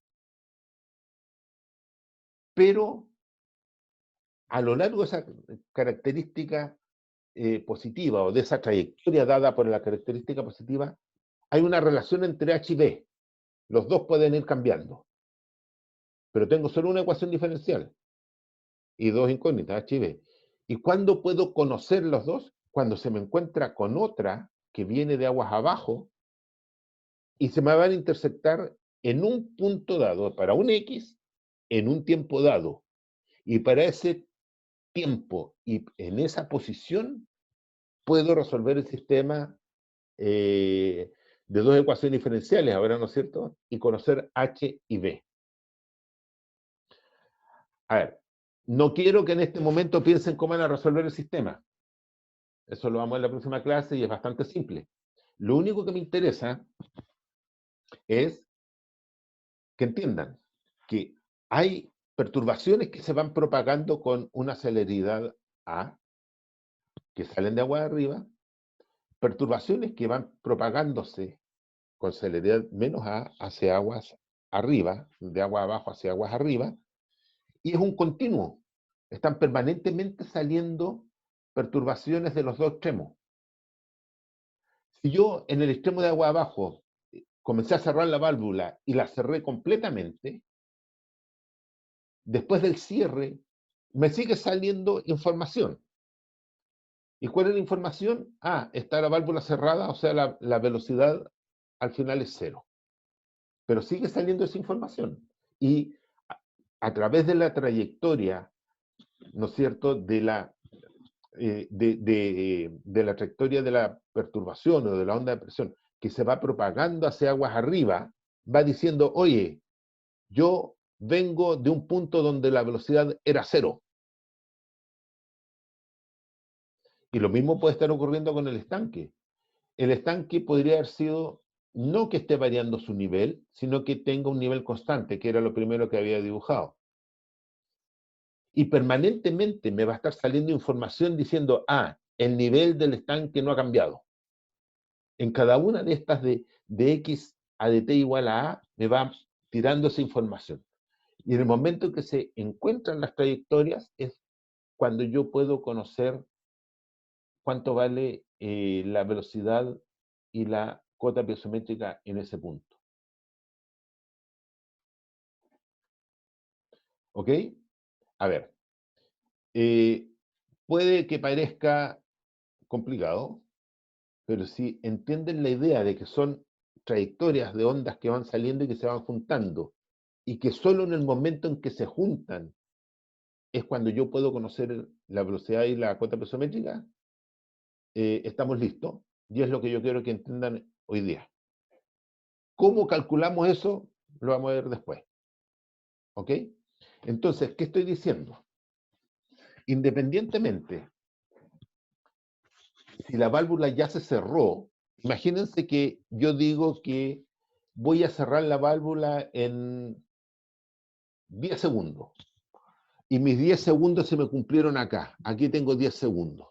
Pero a lo largo de esa característica positiva o de esa trayectoria dada por la característica positiva, hay una relación entre H y B. Los dos pueden ir cambiando. Pero tengo solo una ecuación diferencial y dos incógnitas, H y B. ¿Y cuándo puedo conocer los dos? Cuando se me encuentra con otra que viene de aguas abajo y se me van a intersectar en un punto dado, para un X, en un tiempo dado. Y para ese tiempo y en esa posición puedo resolver el sistema de dos ecuaciones diferenciales, ahora, ¿no es cierto? Y conocer H y B. A ver, no quiero que en este momento piensen cómo van a resolver el sistema. Eso lo vamos a ver en la próxima clase y es bastante simple. Lo único que me interesa es que entiendan que hay perturbaciones que se van propagando con una celeridad A, que salen de agua arriba, perturbaciones que van propagándose con celeridad menos A hacia aguas arriba, de agua abajo hacia aguas arriba, y es un continuo. Están permanentemente saliendo perturbaciones de los dos extremos. Si yo en el extremo de agua abajo comencé a cerrar la válvula y la cerré completamente, después del cierre me sigue saliendo información. ¿Y cuál es la información? Ah, está la válvula cerrada, o sea, la velocidad al final es 0. Pero sigue saliendo esa información. Y a través de la trayectoria, ¿no es cierto?, de la trayectoria de la perturbación o de la onda de presión que se va propagando hacia aguas arriba, va diciendo, oye, yo vengo de un punto donde la velocidad era 0. Y lo mismo puede estar ocurriendo con el estanque. El estanque podría haber sido no que esté variando su nivel, sino que tenga un nivel constante, que era lo primero que había dibujado. Y permanentemente me va a estar saliendo información diciendo, el nivel del estanque no ha cambiado. En cada una de estas de X a de t igual a A, me va tirando esa información. Y en el momento que se encuentran las trayectorias, es cuando yo puedo conocer cuánto vale la velocidad y la cota piezométrica en ese punto. ¿Ok? A ver. Puede que parezca complicado, pero si entienden la idea de que son trayectorias de ondas que van saliendo y que se van juntando, y que solo en el momento en que se juntan es cuando yo puedo conocer la velocidad y la cota piezométrica, estamos listos, y es lo que yo quiero que entiendan hoy día. ¿Cómo calculamos eso? Lo vamos a ver después. ¿Ok? Entonces, ¿qué estoy diciendo? Independientemente si la válvula ya se cerró, imagínense que yo digo que voy a cerrar la válvula en 10 segundos. Y mis 10 segundos se me cumplieron acá. Aquí tengo 10 segundos.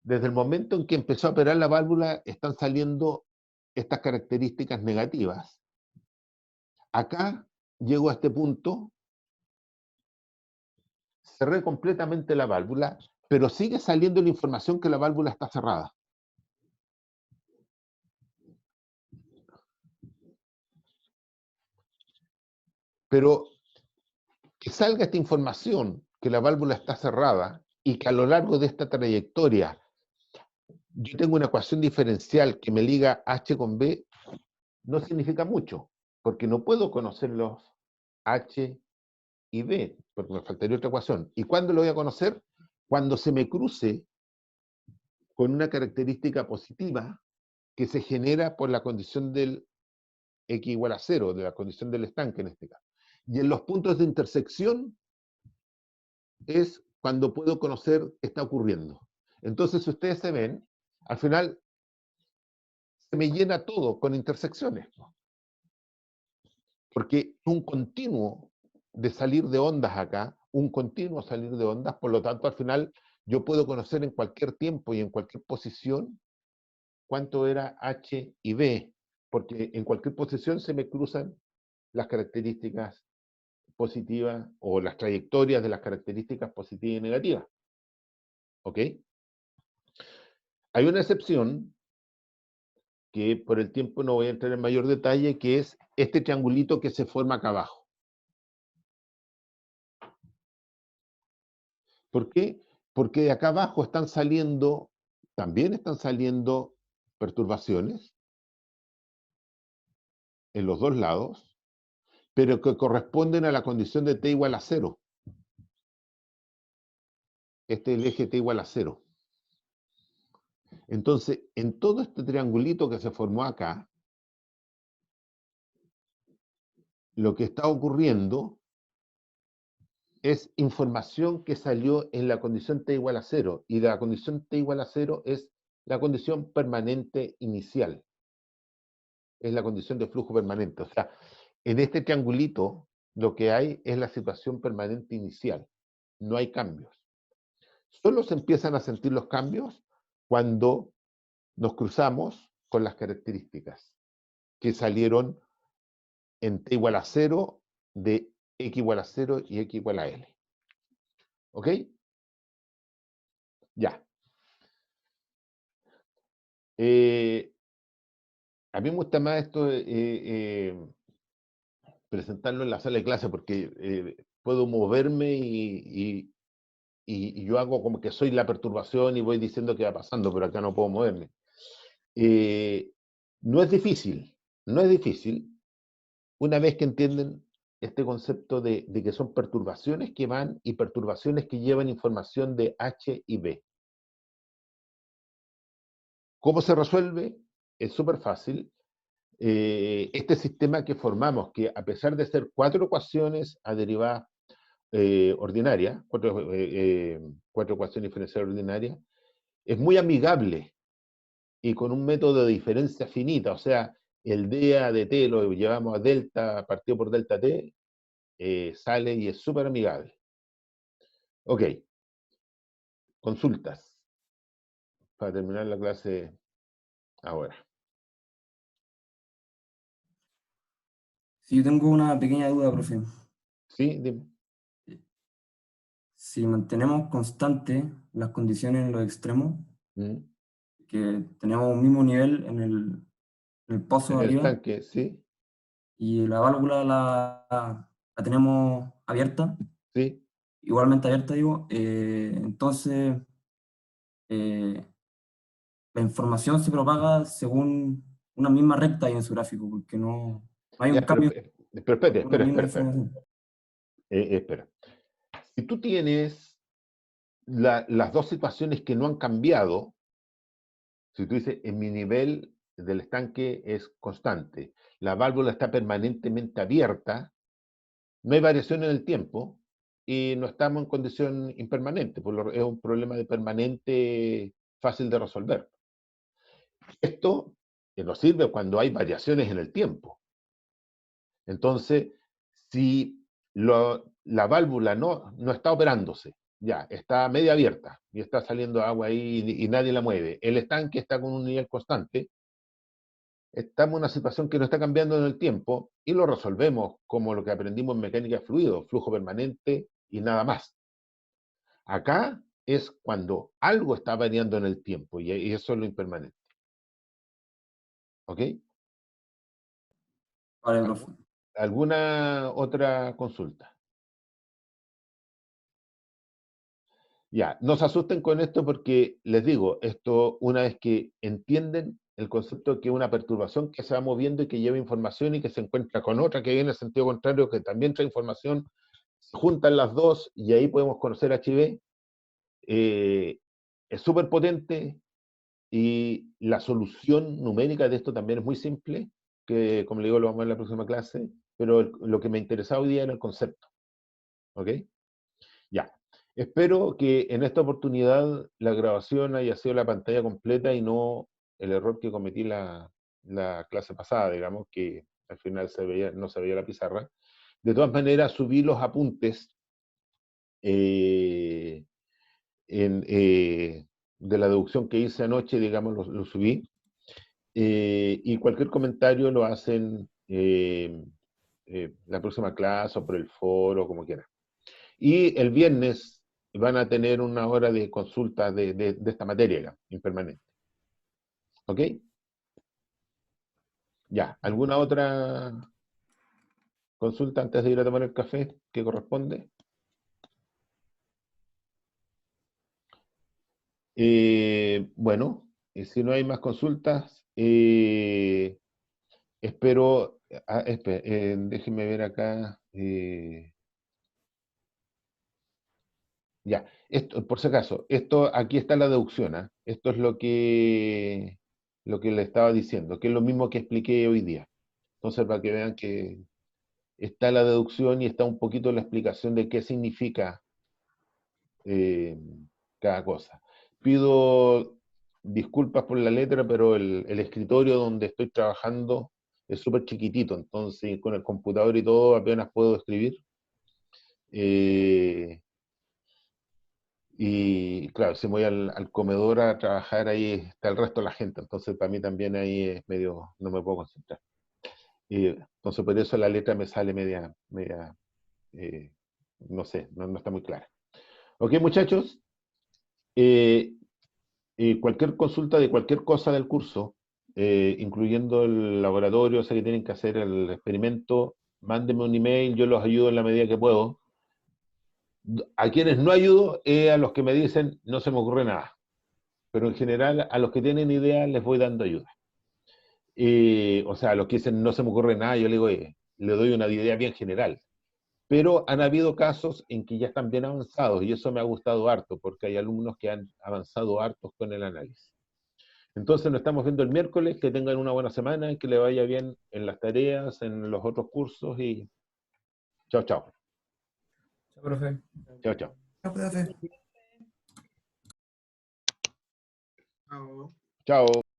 Desde el momento en que empezó a operar la válvula, están saliendo estas características negativas. Acá llego a este punto, cerré completamente la válvula, pero sigue saliendo la información que la válvula está cerrada. Pero que salga esta información, que la válvula está cerrada y que a lo largo de esta trayectoria yo tengo una ecuación diferencial que me liga H con B, no significa mucho, porque no puedo conocer los H y B, porque me faltaría otra ecuación. ¿Y cuándo lo voy a conocer? Cuando se me cruce con una característica positiva que se genera por la condición del X igual a 0, de la condición del estanque en este caso. Y en los puntos de intersección es cuando puedo conocer qué está ocurriendo. Entonces, si ustedes se ven, al final se me llena todo con intersecciones. Porque un continuo de salir de ondas acá, un continuo salir de ondas, por lo tanto, al final yo puedo conocer en cualquier tiempo y en cualquier posición cuánto era H y B, porque en cualquier posición se me cruzan las características positivas o las trayectorias de las características positivas y negativas. ¿Ok? Hay una excepción que por el tiempo no voy a entrar en mayor detalle, que es este triangulito que se forma acá abajo. ¿Por qué? Porque de acá abajo también están saliendo perturbaciones en los dos lados, pero que corresponden a la condición de t igual a 0. Este es el eje t igual a 0. Entonces, en todo este triangulito que se formó acá, lo que está ocurriendo es información que salió en la condición t igual a 0, y la condición t igual a 0 es la condición permanente inicial. Es la condición de flujo permanente. O sea, en este triangulito lo que hay es la situación permanente inicial. No hay cambios. Solo se empiezan a sentir los cambios cuando nos cruzamos con las características que salieron en t igual a 0, de x igual a 0 y x igual a l. ¿Ok? Ya. A mí me gusta más esto presentarlo en la sala de clase porque puedo moverme y yo hago como que soy la perturbación y voy diciendo qué va pasando, pero acá no puedo moverme. No es difícil, no es difícil, una vez que entienden este concepto de que son perturbaciones que van y perturbaciones que llevan información de H y B. ¿Cómo se resuelve? Es súper fácil. Este sistema que formamos, que a pesar de ser 4 ecuaciones a derivar ordinarias, cuatro ecuaciones diferenciales ordinarias, es muy amigable y con un método de diferencia finita, o sea, el dA de t lo llevamos a delta partido por delta t, sale y es súper amigable. Ok, consultas para terminar la clase ahora. Sí, yo tengo una pequeña duda, profe. ¿Sí? Dime. Si mantenemos constantes las condiciones en los extremos, ¿Mm? que tenemos un mismo nivel en el pozo En de el arriba, tanque, sí, y la válvula la tenemos abierta, sí. igualmente abierta, digo, entonces la información se propaga según una misma recta ahí en su gráfico, porque no hay un Ya, pero cambio espera, por una misma espera. información. Espera. Si tú tienes las dos situaciones que no han cambiado, si tú dices, en mi nivel del estanque es constante, la válvula está permanentemente abierta, no hay variación en el tiempo y no estamos en condición impermanente, es un problema de permanente fácil de resolver. Esto nos sirve cuando hay variaciones en el tiempo. Entonces, si la válvula no está operándose, ya, está media abierta y está saliendo agua ahí y nadie la mueve, el estanque está con un nivel constante, estamos en una situación que no está cambiando en el tiempo y lo resolvemos como lo que aprendimos en mecánica de fluidos, flujo permanente y nada más. Acá es cuando algo está variando en el tiempo y eso es lo impermanente. ¿Ok? Vale, profe. ¿Alguna otra consulta? Ya, no se asusten con esto porque les digo, esto una vez que entienden el concepto de que es una perturbación que se va moviendo y que lleva información y que se encuentra con otra que viene en sentido contrario que también trae información, se juntan las dos y ahí podemos conocer HIV, es súper potente y la solución numérica de esto también es muy simple, que como le digo lo vamos a ver en la próxima clase, pero lo que me interesaba hoy día era el concepto. ¿Ok? Ya. Espero que en esta oportunidad la grabación haya sido la pantalla completa y no el error que cometí la clase pasada, digamos, que al final no se veía la pizarra. De todas maneras, subí los apuntes de la deducción que hice anoche, digamos, lo subí. Y cualquier comentario lo hacen la próxima clase o por el foro, como quieran. Y el viernes van a tener una hora de consulta de esta materia, impermanente. ¿Ok? Ya, ¿alguna otra consulta antes de ir a tomar el café que corresponde? Bueno, si no hay más consultas, espero, déjenme ver acá. Ya, esto, por si acaso, esto, aquí está la deducción, ¿ah? Esto es lo que le estaba diciendo, que es lo mismo que expliqué hoy día. Entonces, para que vean que está la deducción y está un poquito la explicación de qué significa cada cosa. Pido disculpas por la letra, pero el escritorio donde estoy trabajando es súper chiquitito, entonces con el computador y todo apenas puedo escribir. Y claro, si voy al comedor a trabajar, ahí está el resto de la gente, entonces para mí también ahí es medio, no me puedo concentrar. Entonces por eso la letra me sale media no sé, no está muy clara. Ok, muchachos, cualquier consulta de cualquier cosa del curso, incluyendo el laboratorio, o sea que tienen que hacer el experimento, mándenme un email, yo los ayudo en la medida que puedo. A quienes no ayudo es a los que me dicen, no se me ocurre nada. Pero en general, a los que tienen idea les voy dando ayuda. O sea, a los que dicen, no se me ocurre nada, yo le digo, le doy una idea bien general. Pero han habido casos en que ya están bien avanzados y eso me ha gustado harto, porque hay alumnos que han avanzado hartos con el análisis. Entonces nos estamos viendo el miércoles, que tengan una buena semana, que le vaya bien en las tareas, en los otros cursos y chao, chao. Chao, profe. Chao, chao. Chao, profe. Chao.